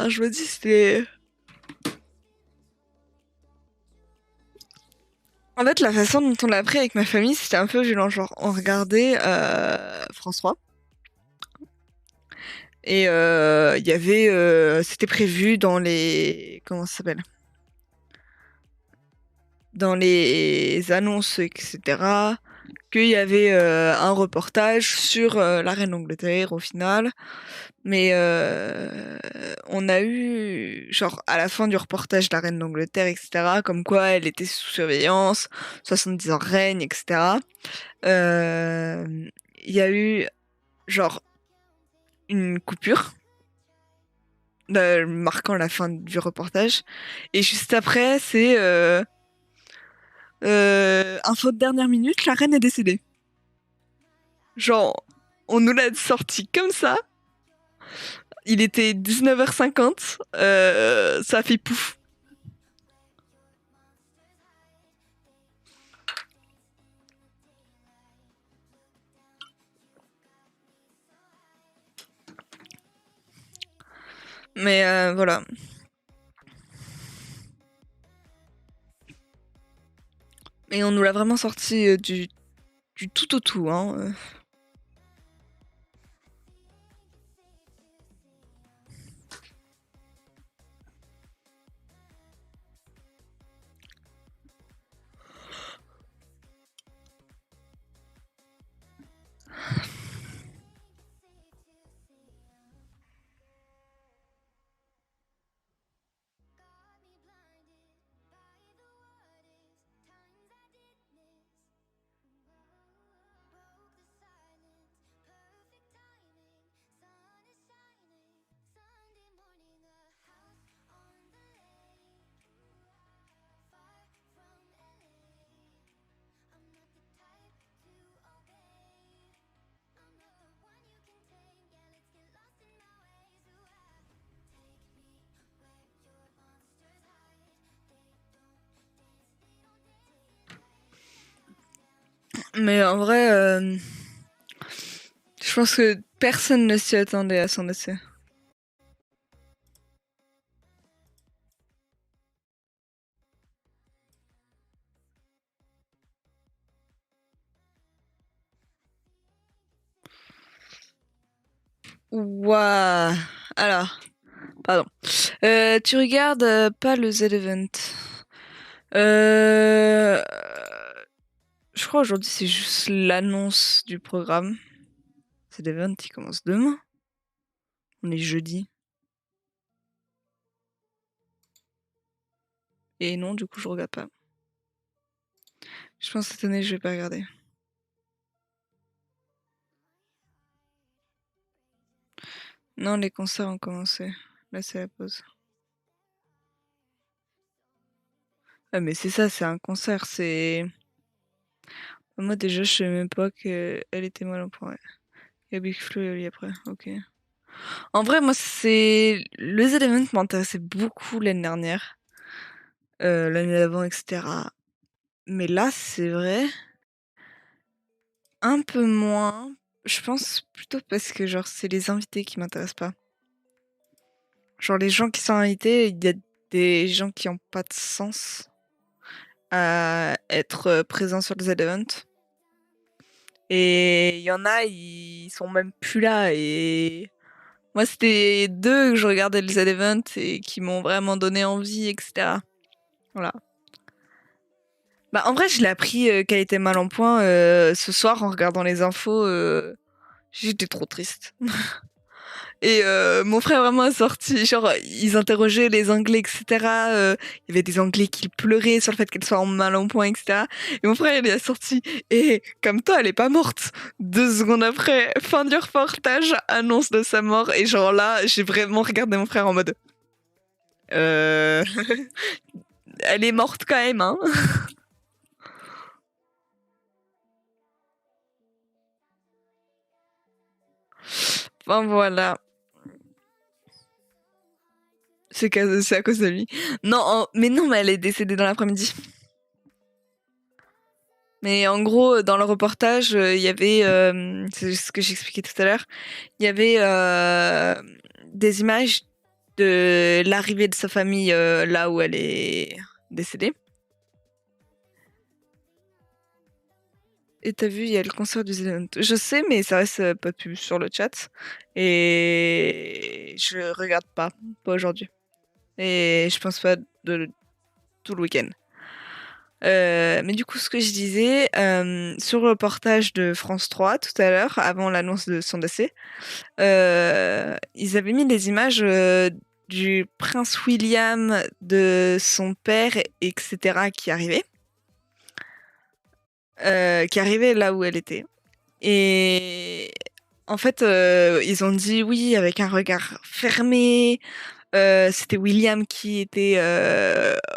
C: Ah, je me dis, c'était... En fait, la façon dont on l'a appris avec ma famille, c'était un peu violent. Genre, on regardait France 3. Et il y avait... c'était prévu dans les... Comment ça s'appelle? Dans les annonces, etc. Qu'il y avait un reportage sur la reine d'Angleterre au final. Mais on a eu, genre, à la fin du reportage de la reine d'Angleterre, etc., comme quoi elle était sous surveillance, 70 ans règne, etc. Il y a eu, genre, une coupure marquant la fin du reportage. Et juste après, c'est info de dernière minute, la reine est décédée. Genre, on nous l'a sorti comme ça. Il était 19h50, ça a fait pouf. Mais voilà. Et on nous l'a vraiment sorti du tout au tout, hein. Mais en vrai, je pense que personne ne s'y attendait à son décès. Ouah. Alors, pardon. Tu regardes pas le Z-Event. Je crois aujourd'hui c'est juste l'annonce du programme. Z-Event il commence demain. On est jeudi. Et non, du coup je regarde pas. Je pense que cette année je vais pas regarder. Non, les concerts ont commencé. Là c'est la pause. Ah mais c'est ça, c'est un concert, c'est... Moi déjà je savais même pas qu'elle était mal en point. Il y a Big Flo et Oli après, ok. En vrai moi c'est... Le Z-Event m'intéressait beaucoup l'année dernière. L'année d'avant, etc. Mais là c'est vrai... Un peu moins. Je pense plutôt parce que genre c'est les invités qui m'intéressent pas. Genre les gens qui sont invités, il y a des gens qui ont pas de sens à être présents sur le Z-Event. Et il y en a, ils sont même plus là. Et moi, c'était 2 que je regardais le Z-Event et qui m'ont vraiment donné envie, etc. Voilà. Bah, en vrai, je l'ai appris qu'elle était mal en point ce soir en regardant les infos. J'étais trop triste. Et mon frère vraiment a sorti, genre, ils interrogeaient les Anglais, etc. Il y avait des Anglais qui pleuraient sur le fait qu'elle soit en mal en point, etc. Et mon frère, il a sorti, et comme toi, elle est pas morte. 2 secondes après, fin du reportage, annonce de sa mort. Et genre là, j'ai vraiment regardé mon frère en mode... Elle est morte quand même, hein. Enfin voilà. C'est à cause de lui. Non, mais non, mais elle est décédée dans l'après-midi. Mais en gros, dans le reportage, il y avait, c'est ce que j'expliquais tout à l'heure, il y avait des images de l'arrivée de sa famille là où elle est décédée. Et t'as vu, il y a le concert du Zealand. Je sais, mais ça reste pas de pub sur le chat. Et je regarde pas aujourd'hui. Et je pense pas de tout le week-end. Mais du coup, ce que je disais, sur le reportage de France 3 tout à l'heure, avant l'annonce de son décès, ils avaient mis des images du prince William, de son père, etc., qui arrivait là où elle était. Et en fait, ils ont dit oui avec un regard fermé. C'était William qui était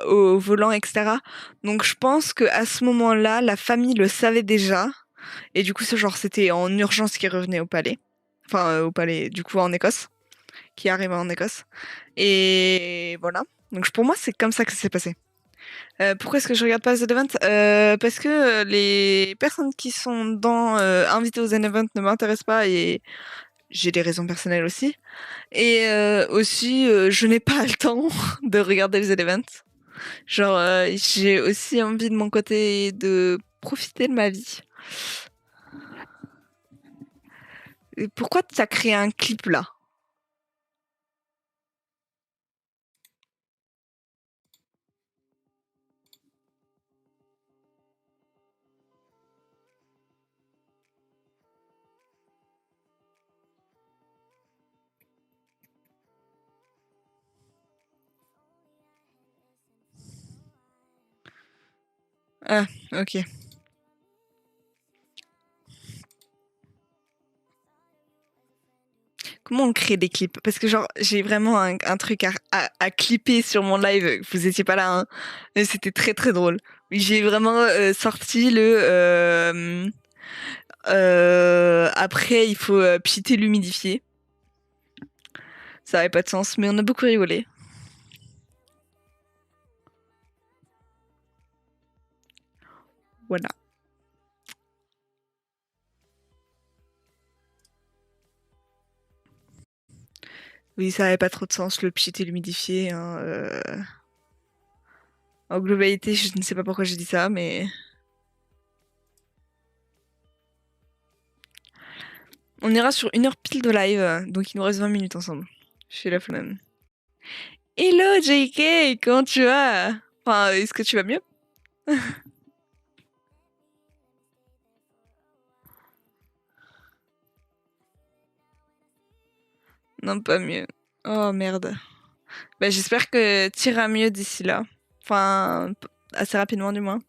C: au volant, etc. Donc je pense que à ce moment-là, la famille le savait déjà. Et du coup, c'était en urgence qu'il revenait au palais. Enfin, au palais, du coup, en Écosse. Qui arrivait en Écosse. Et voilà. Donc pour moi, c'est comme ça que ça s'est passé. Pourquoi est-ce que je regarde pas The Event Parce que les personnes qui sont invitées aux The Event ne m'intéressent pas et j'ai des raisons personnelles aussi. Et aussi, je n'ai pas le temps de regarder les events. Genre, j'ai aussi envie de mon côté de profiter de ma vie. Et pourquoi tu as créé un clip là? Ah, ok. Comment on crée des clips? Parce que genre, j'ai vraiment un truc à clipper sur mon live. Vous étiez pas là, hein. Mais c'était très très drôle. J'ai vraiment sorti après, il faut piter l'humidifier. Ça avait pas de sens, mais on a beaucoup rigolé. Voilà. Oui, ça avait pas trop de sens, le pchit et l'humidifier. Hein, En globalité, je ne sais pas pourquoi j'ai dit ça, mais... On ira sur 1 heure pile de live, donc il nous reste 20 minutes ensemble. Chez la flemme. Hello JK, comment tu vas? Enfin, est-ce que tu vas mieux? Non, pas mieux. Oh merde. Bah, j'espère que t'iras mieux d'ici là. Enfin, assez rapidement du moins.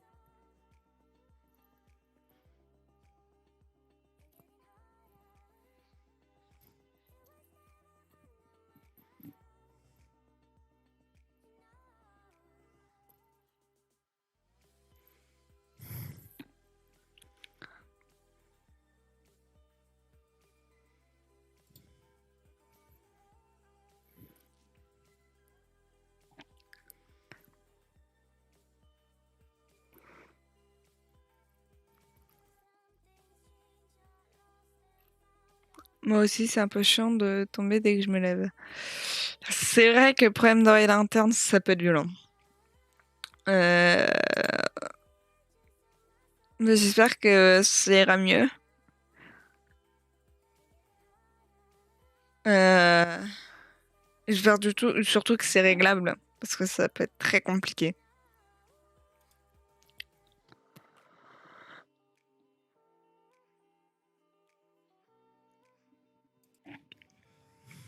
C: Moi aussi, c'est un peu chiant de tomber dès que je me lève. C'est vrai que le problème d'oreille interne, ça peut être violent. Mais j'espère que ça ira mieux. J'espère surtout que c'est réglable, parce que ça peut être très compliqué.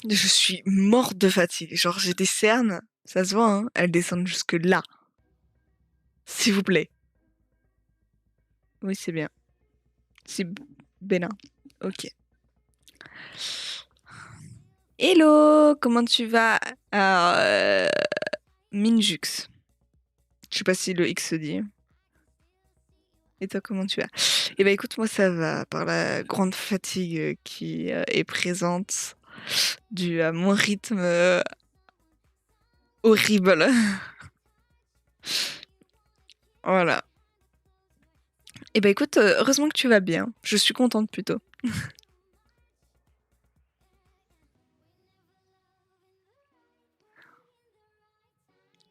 C: Je suis morte de fatigue. Genre, j'ai des cernes, ça se voit, hein, elles descendent jusque là. S'il vous plaît. Oui, c'est bien. C'est bénin. Ok. Hello, comment tu vas? Alors, Minjux. Je sais pas si le X se dit. Et toi, comment tu vas? Eh ben écoute, moi ça va, par la grande fatigue qui est présente due à mon rythme horrible. Voilà. Eh ben écoute, heureusement que tu vas bien. Je suis contente plutôt.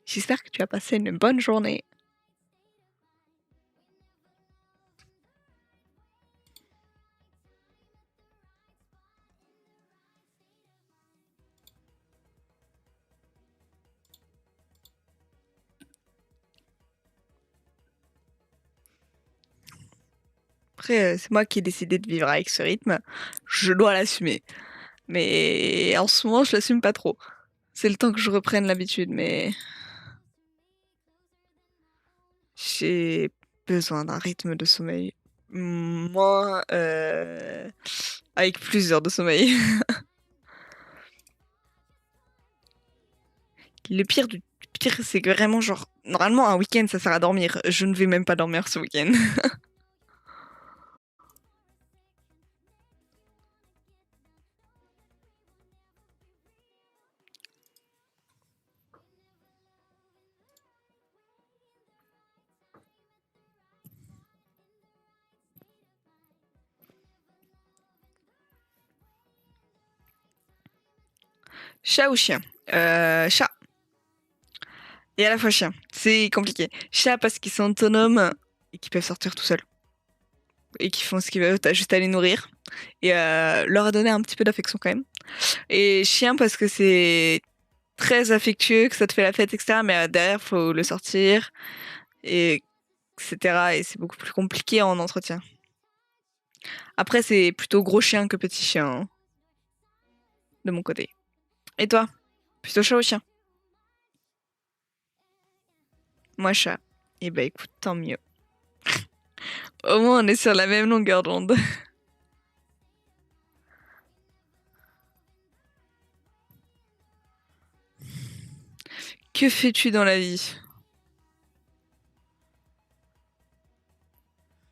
C: J'espère que tu as passé une bonne journée. Après, c'est moi qui ai décidé de vivre avec ce rythme. Je dois l'assumer. Mais en ce moment, je l'assume pas trop. C'est le temps que je reprenne l'habitude, mais j'ai besoin d'un rythme de sommeil moins avec plus d'heures de sommeil. Le pire du pire, c'est que vraiment, genre, normalement, un week-end, ça sert à dormir. Je ne vais même pas dormir ce week-end. Chat ou chien? Chat. Et à la fois chien. C'est compliqué. Chat parce qu'ils sont autonomes et qu'ils peuvent sortir tout seuls. Et qu'ils font ce qu'ils veulent. T'as juste à les nourrir. Et leur donner un petit peu d'affection quand même. Et chien parce que c'est très affectueux, que ça te fait la fête, etc. Mais derrière, faut le sortir. Et etc. Et c'est beaucoup plus compliqué en entretien. Après, c'est plutôt gros chien que petit chien. Hein, de mon côté. Et toi? Plutôt chat ou chien? Moi, chat. Et bah écoute, tant mieux. Au moins, on est sur la même longueur d'onde. Que fais-tu dans la vie?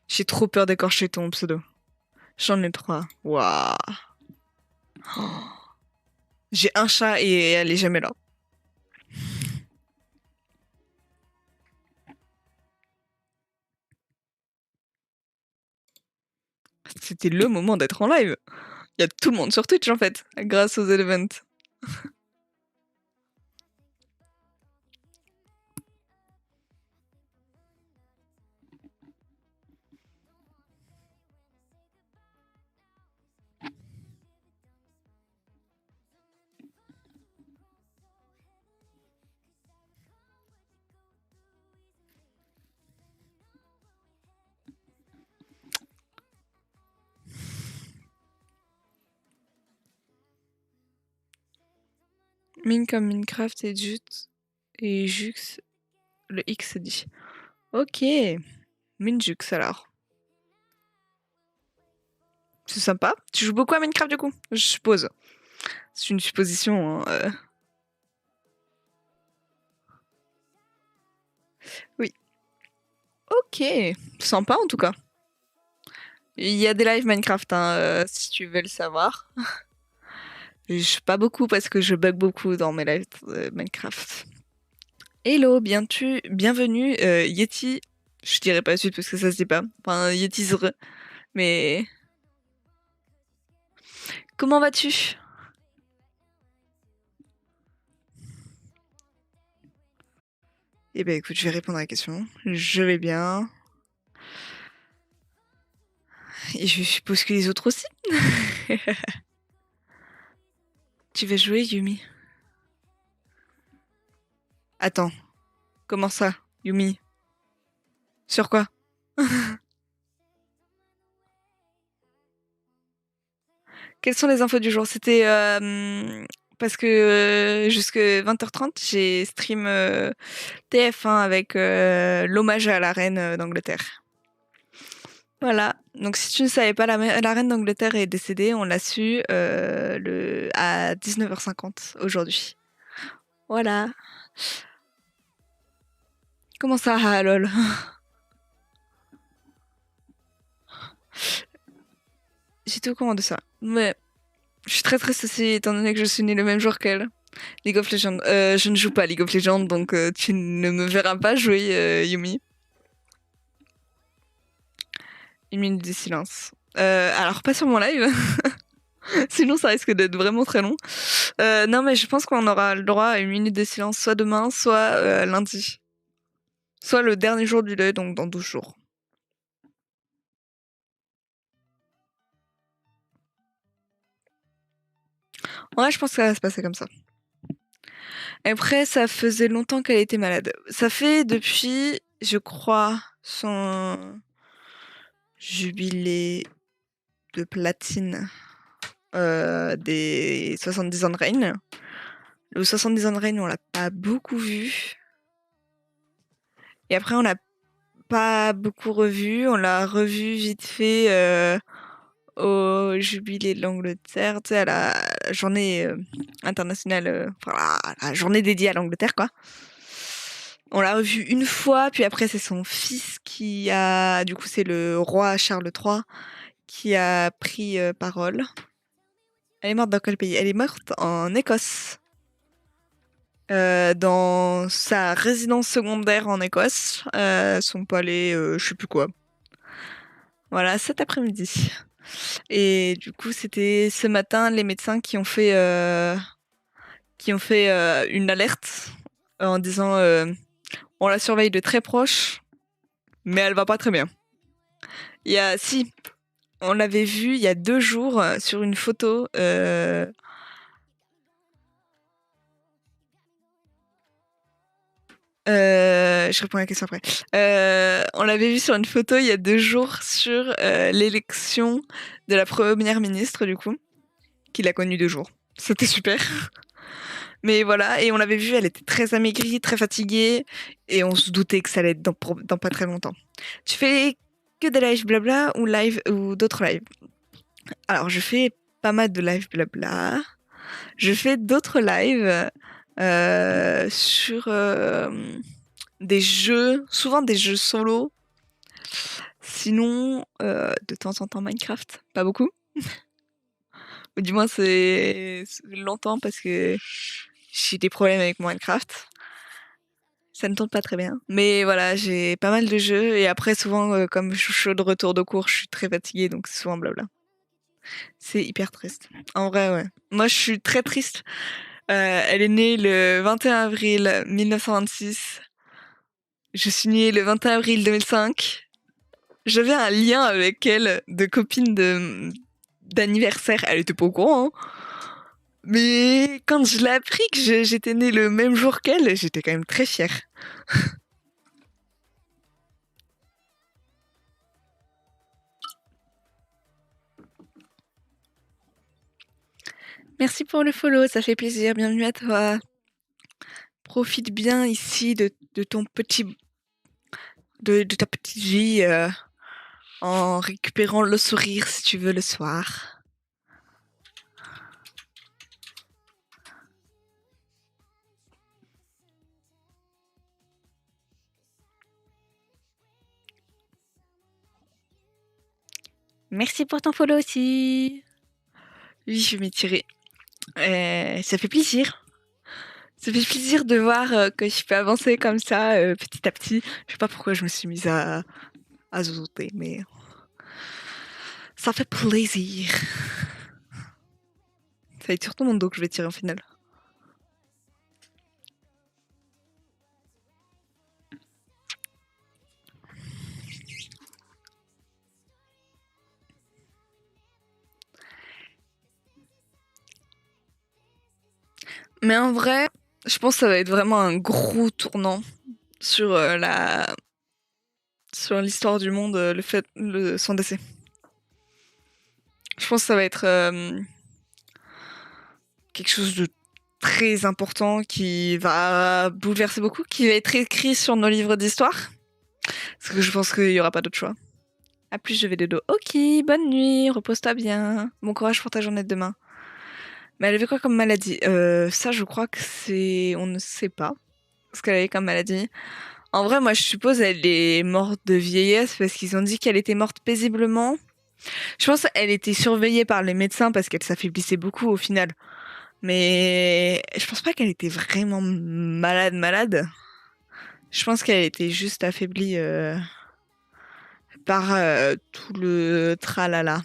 C: J'ai trop peur d'écorcher ton pseudo. J'en ai 3. Waouh. Oh. J'ai un chat et elle est jamais là. C'était le moment d'être en live. Il y a tout le monde sur Twitch en fait, grâce aux events. Mine comme Minecraft et Jux, le X dit. Ok, Minjux alors. C'est sympa. Tu joues beaucoup à Minecraft du coup, je suppose. C'est une supposition. Hein, Oui. Ok, sympa en tout cas. Il y a des lives Minecraft, hein, si tu veux le savoir. Pas beaucoup parce que je bug beaucoup dans mes lives Minecraft. Hello, bienvenue Yeti. Je dirais pas suite parce que ça se dit pas. Enfin, Yetizre. Mais... Comment vas-tu? Eh ben écoute, je vais répondre à la question. Je vais bien. Et je suppose que les autres aussi. Tu vas jouer, Yumi? Attends. Comment ça, Yumi? Sur quoi? Quelles sont les infos du jour? C'était parce que jusque 20h30, j'ai stream TF1 avec l'hommage à la reine d'Angleterre. Voilà. Donc si tu ne savais pas, la reine d'Angleterre est décédée. On l'a su à 19h50 aujourd'hui. Voilà. Comment ça, ah, lol. J'étais au courant de ça. Mais je suis très triste aussi, étant donné que je suis née le même jour qu'elle. League of Legends. Je ne joue pas à League of Legends, donc tu ne me verras pas jouer, Yumi. 1 minute de silence. Alors, pas sur mon live. Sinon, ça risque d'être vraiment très long. Non, mais je pense qu'on aura le droit à 1 minute de silence soit demain, soit lundi. Soit le dernier jour du deuil, donc dans 12 jours. Ouais, je pense que ça va se passer comme ça. Après, ça faisait longtemps qu'elle était malade. Ça fait depuis, je crois, son jubilé de platine des 70 ans de règne. Le 70 ans de règne, on l'a pas beaucoup vu. Et après, on l'a pas beaucoup revu. On l'a revu vite fait au jubilé de l'Angleterre, tu sais, à la journée internationale, enfin, la journée dédiée à l'Angleterre, quoi. On l'a revu une fois, puis après, c'est son fils qui a... Du coup, c'est le roi Charles III qui a pris parole. Elle est morte dans quel pays? Elle est morte en Écosse. Dans sa résidence secondaire en Écosse. Son palais, je sais plus quoi. Voilà, cet après-midi. Et du coup, c'était ce matin les médecins qui ont fait une alerte en disant on la surveille de très proche, mais elle va pas très bien. Si, on l'avait vue il y a 2 jours sur une photo. Je réponds à la question après. On l'avait vu sur une photo il y a 2 jours sur l'élection de la première ministre, du coup, qui l'a connue 2 jours. C'était super. Mais voilà, et on l'avait vue, elle était très amaigrie, très fatiguée, et on se doutait que ça allait être dans pas très longtemps. Tu fais que des lives blabla ou d'autres lives? Alors, je fais pas mal de lives blabla. Je fais d'autres lives sur des jeux, souvent des jeux solo. Sinon, de temps en temps Minecraft, pas beaucoup. Ou du moins c'est longtemps parce que j'ai des problèmes avec Minecraft. Ça ne tourne pas très bien. Mais voilà, j'ai pas mal de jeux et après souvent comme je suis chaud de retour de cours, je suis très fatiguée donc c'est souvent blabla. C'est hyper triste. En vrai, ouais. Moi, je suis très triste. Elle est née le 21 avril 1926. Je suis née le 21 avril 2005. J'avais un lien avec elle de copine d'anniversaire. Elle était pas au courant, hein. Mais quand je l'ai appris que j'étais née le même jour qu'elle, j'étais quand même très fière. Merci pour le follow, ça fait plaisir. Bienvenue à toi. Profite bien ici de ton petit... de ta petite vie en récupérant le sourire si tu veux le soir. Merci pour ton follow aussi. Oui, je vais m'étirer. Ça fait plaisir. Ça fait plaisir de voir que je peux avancer comme ça, petit à petit. Je sais pas pourquoi je me suis mise à zozoter, mais ça fait plaisir. Ça va être surtout mon dos que je vais tirer en finale. Mais en vrai, je pense que ça va être vraiment un gros tournant sur sur l'histoire du monde, son décès. Je pense que ça va être quelque chose de très important qui va bouleverser beaucoup, qui va être écrit sur nos livres d'histoire. Parce que je pense qu'il n'y aura pas d'autre choix. A plus, je vais de dos. Ok, bonne nuit, repose-toi bien. Bon courage pour ta journée de demain. Mais elle avait quoi comme maladie? Ça, je crois que c'est... On ne sait pas ce qu'elle avait comme maladie. En vrai, moi, je suppose elle est morte de vieillesse parce qu'ils ont dit qu'elle était morte paisiblement. Je pense qu'elle était surveillée par les médecins parce qu'elle s'affaiblissait beaucoup au final. Mais je pense pas qu'elle était vraiment malade. Je pense qu'elle était juste affaiblie par tout le tralala.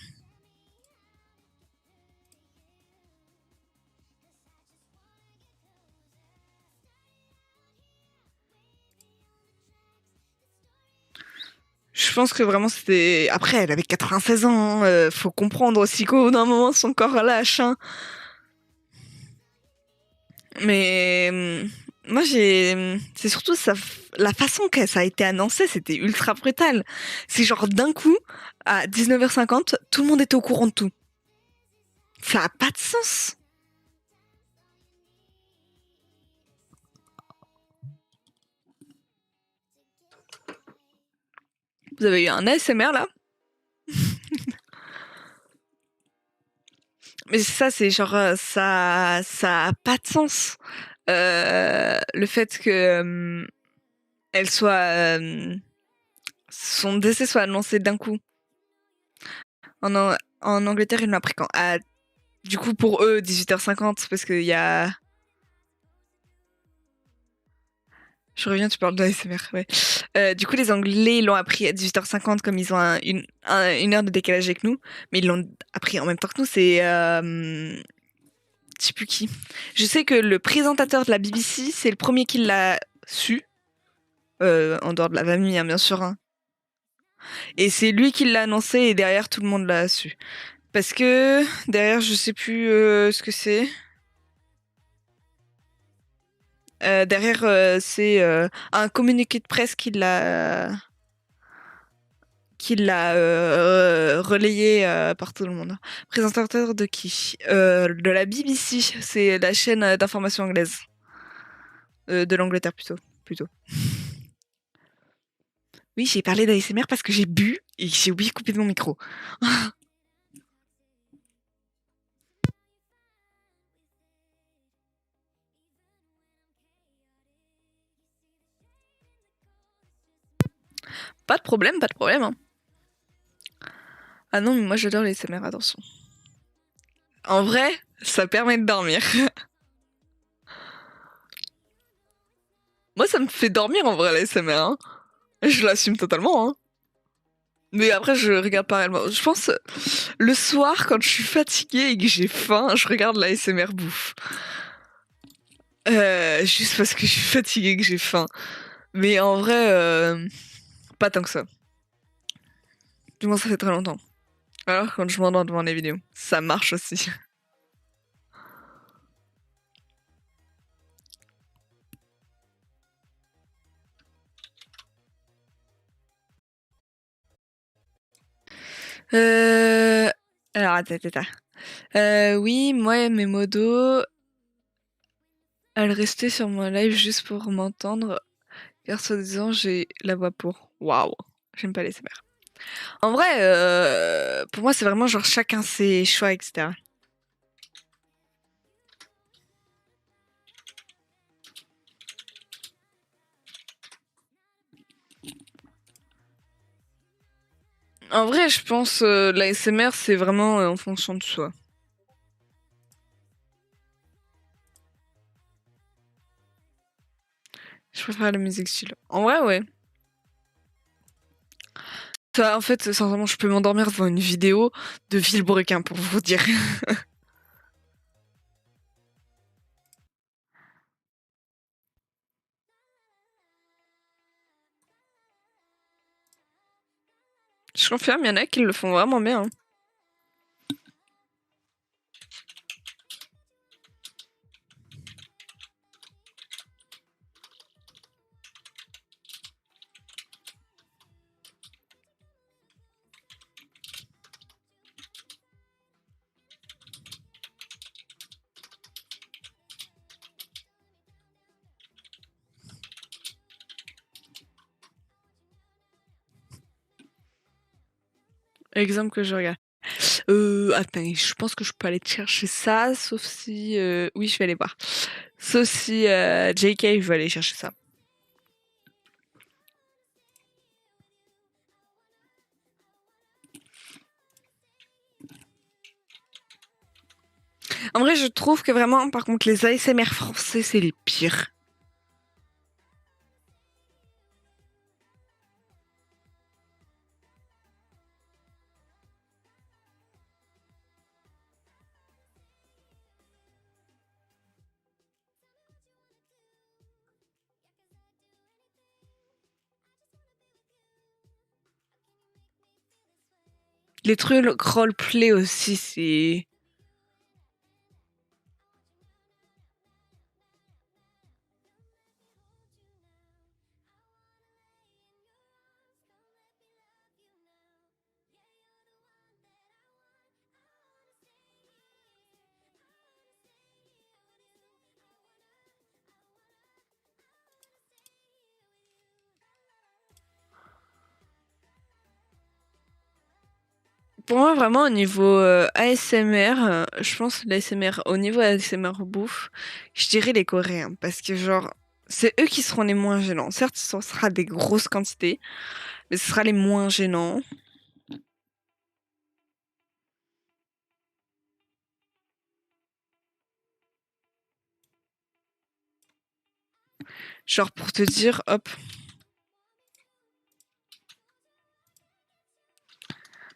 C: Je pense que vraiment c'était... Après, elle avait 96 ans, hein, faut comprendre aussi qu'au bout d'un moment, son corps lâche. Hein. Mais moi, c'est surtout la façon que ça a été annoncé, c'était ultra brutal. C'est genre d'un coup, à 19h50, tout le monde était au courant de tout. Ça a pas de sens. Vous avez eu un ASMR là? Mais ça, c'est genre, ça a pas de sens. Le fait que elle soit, son décès soit annoncé d'un coup. En Angleterre, il m'a pris quand? Du coup, pour eux, 18h50, parce qu'il y a... Je reviens, tu parles de l'ASMR, ouais. Du coup, les Anglais l'ont appris à 18h50, comme ils ont une heure de décalage avec nous, mais ils l'ont appris en même temps que nous, c'est... je sais plus qui. Je sais que le présentateur de la BBC, c'est le premier qui l'a su, en dehors de la famille, hein, bien sûr. Hein. Et c'est lui qui l'a annoncé, et derrière, tout le monde l'a su. Parce que, derrière, je sais plus ce que c'est. Derrière, c'est un communiqué de presse qui l'a relayé par tout le monde. Présentateur de qui? De la BBC, c'est la chaîne d'information anglaise. De l'Angleterre plutôt. Oui, j'ai parlé d'ASMR parce que j'ai bu et j'ai oublié de couper mon micro. Pas de problème. Hein. Ah non, mais moi j'adore les ASMR, attention. En vrai, ça permet de dormir. Moi, ça me fait dormir en vrai, l'ASMR. Hein. Je l'assume totalement. Hein. Mais après, je regarde pas réellement. Je pense, le soir, quand je suis fatiguée et que j'ai faim, je regarde l'ASMR bouffe. Juste parce que je suis fatiguée et que j'ai faim. Mais en vrai, pas tant que ça. Du moins, ça fait très longtemps. Alors, quand je m'endors devant les vidéos, ça marche aussi. Alors, attends. Oui, moi, mes modos, elles restaient sur mon live juste pour m'entendre, car soi-disant, j'ai la voix pour. Waouh, j'aime pas les SMR. En vrai, pour moi, c'est vraiment genre chacun ses choix, etc. En vrai, je pense la SMR, c'est vraiment en fonction de soi. Je préfère la musique chill. En vrai, ouais. Ça, en fait, sincèrement, je peux m'endormir devant une vidéo de Villebrequin, pour vous dire. Je confirme, il y en a qui le font vraiment bien. Hein. Exemple que je regarde. Attends, je pense que je peux aller te chercher ça, sauf si... Oui, je vais aller voir. Sauf si JK, je vais aller chercher ça. En vrai, je trouve que vraiment, par contre, les ASMR français, c'est les pires. Les trucs roleplay aussi, c'est... Pour moi, vraiment, au niveau ASMR, je pense l'ASMR, au niveau ASMR bouffe, je dirais les Coréens. Parce que, genre, c'est eux qui seront les moins gênants. Certes, ce sera des grosses quantités, mais ce sera les moins gênants. Genre, pour te dire, hop.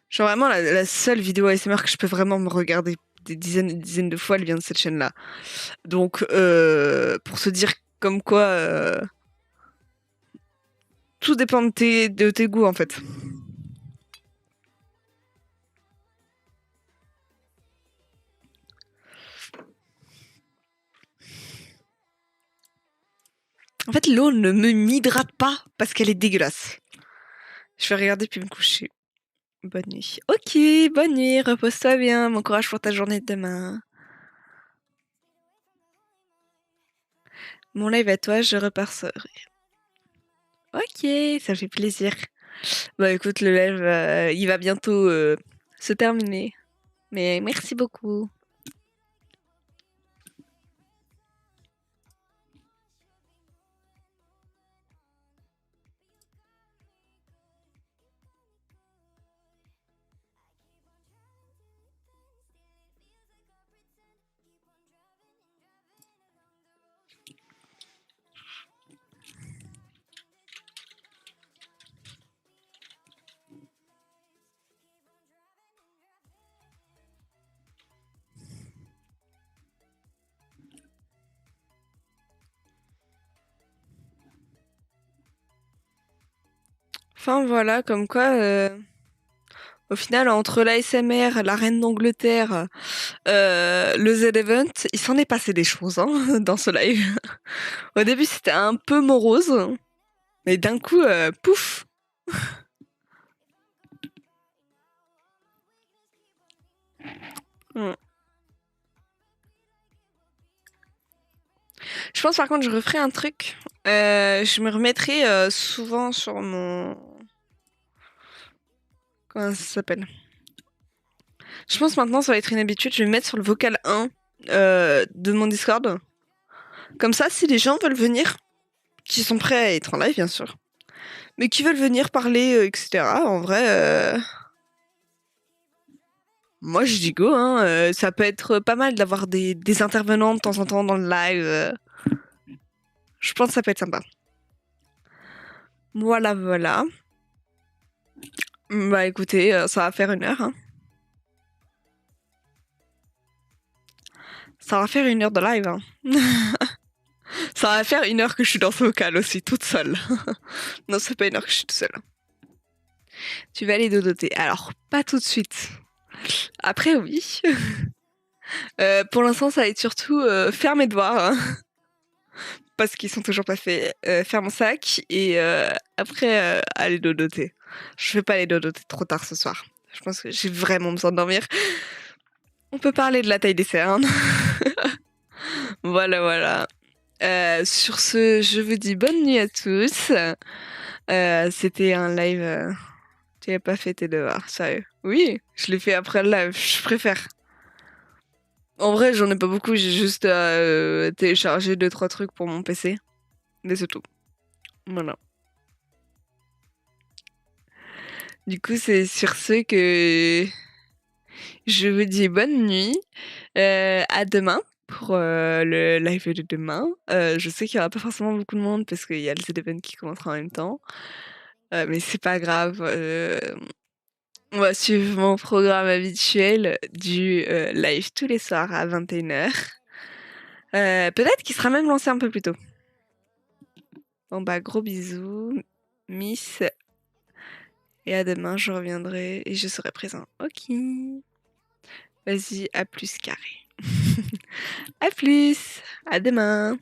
C: Genre, vraiment, la seule vidéo ASMR que je peux vraiment me regarder des dizaines et des dizaines de fois, elle vient de cette chaîne-là. Donc, pour se dire comme quoi... tout dépend de tes goûts, en fait. En fait, l'eau ne m'hydrate pas parce qu'elle est dégueulasse. Je vais regarder puis me coucher. Bonne nuit. Ok, bonne nuit, repose-toi bien. Bon courage pour ta journée de demain. Mon live à toi, je repasserai. Ok, ça fait plaisir. Bah écoute, le live, il va bientôt se terminer. Mais merci beaucoup. Enfin voilà, comme quoi, au final, entre l'ASMR, la reine d'Angleterre, le Z-Event, il s'en est passé des choses hein, dans ce live. Au début, c'était un peu morose, mais d'un coup, pouf. Je pense par contre, je referai un truc. Je me remettrai souvent sur mon... Comment ça s'appelle? Je pense maintenant, ça va être une habitude. Je vais me mettre sur le vocal 1 de mon Discord. Comme ça, si les gens veulent venir, qui sont prêts à être en live, bien sûr, mais qui veulent venir parler, etc., en vrai... Moi, je dis go, hein. Ça peut être pas mal d'avoir des intervenants de temps en temps dans le live. Je pense que ça peut être sympa. Voilà, voilà. Bah écoutez, ça va faire 1 heure. Hein. Ça va faire 1 heure de live. Hein. Ça va faire 1 heure que je suis dans ce vocal aussi, toute seule. Non, c'est pas 1 heure que je suis toute seule. Tu vas aller dodoter. Alors, pas tout de suite. Après, oui. Pour l'instant, ça va être surtout faire mes devoirs. Hein. Parce qu'ils sont toujours pas faits. Faire mon sac et après aller dodoter. Je fais pas aller dodoter trop tard ce soir. Je pense que j'ai vraiment besoin de dormir. On peut parler de la taille des cernes. Voilà, voilà. Sur ce, je vous dis bonne nuit à tous. C'était un live Tu n'as pas fait tes devoirs, sérieux? Oui, je l'ai fait après le live, je préfère. En vrai, j'en ai pas beaucoup, j'ai juste à télécharger 2-3 trucs pour mon PC. Mais c'est tout. Voilà. Du coup, c'est sur ce que je vous dis bonne nuit. À demain pour le live de demain. Je sais qu'il n'y aura pas forcément beaucoup de monde parce qu'il y a le Z-Event qui commencera en même temps. Mais c'est pas grave. On va suivre mon programme habituel du live tous les soirs à 21h. Peut-être qu'il sera même lancé un peu plus tôt. Bon bah gros bisous, Miss. Et à demain, je reviendrai et je serai présent. Ok. Vas-y, à plus carré. À plus. À demain.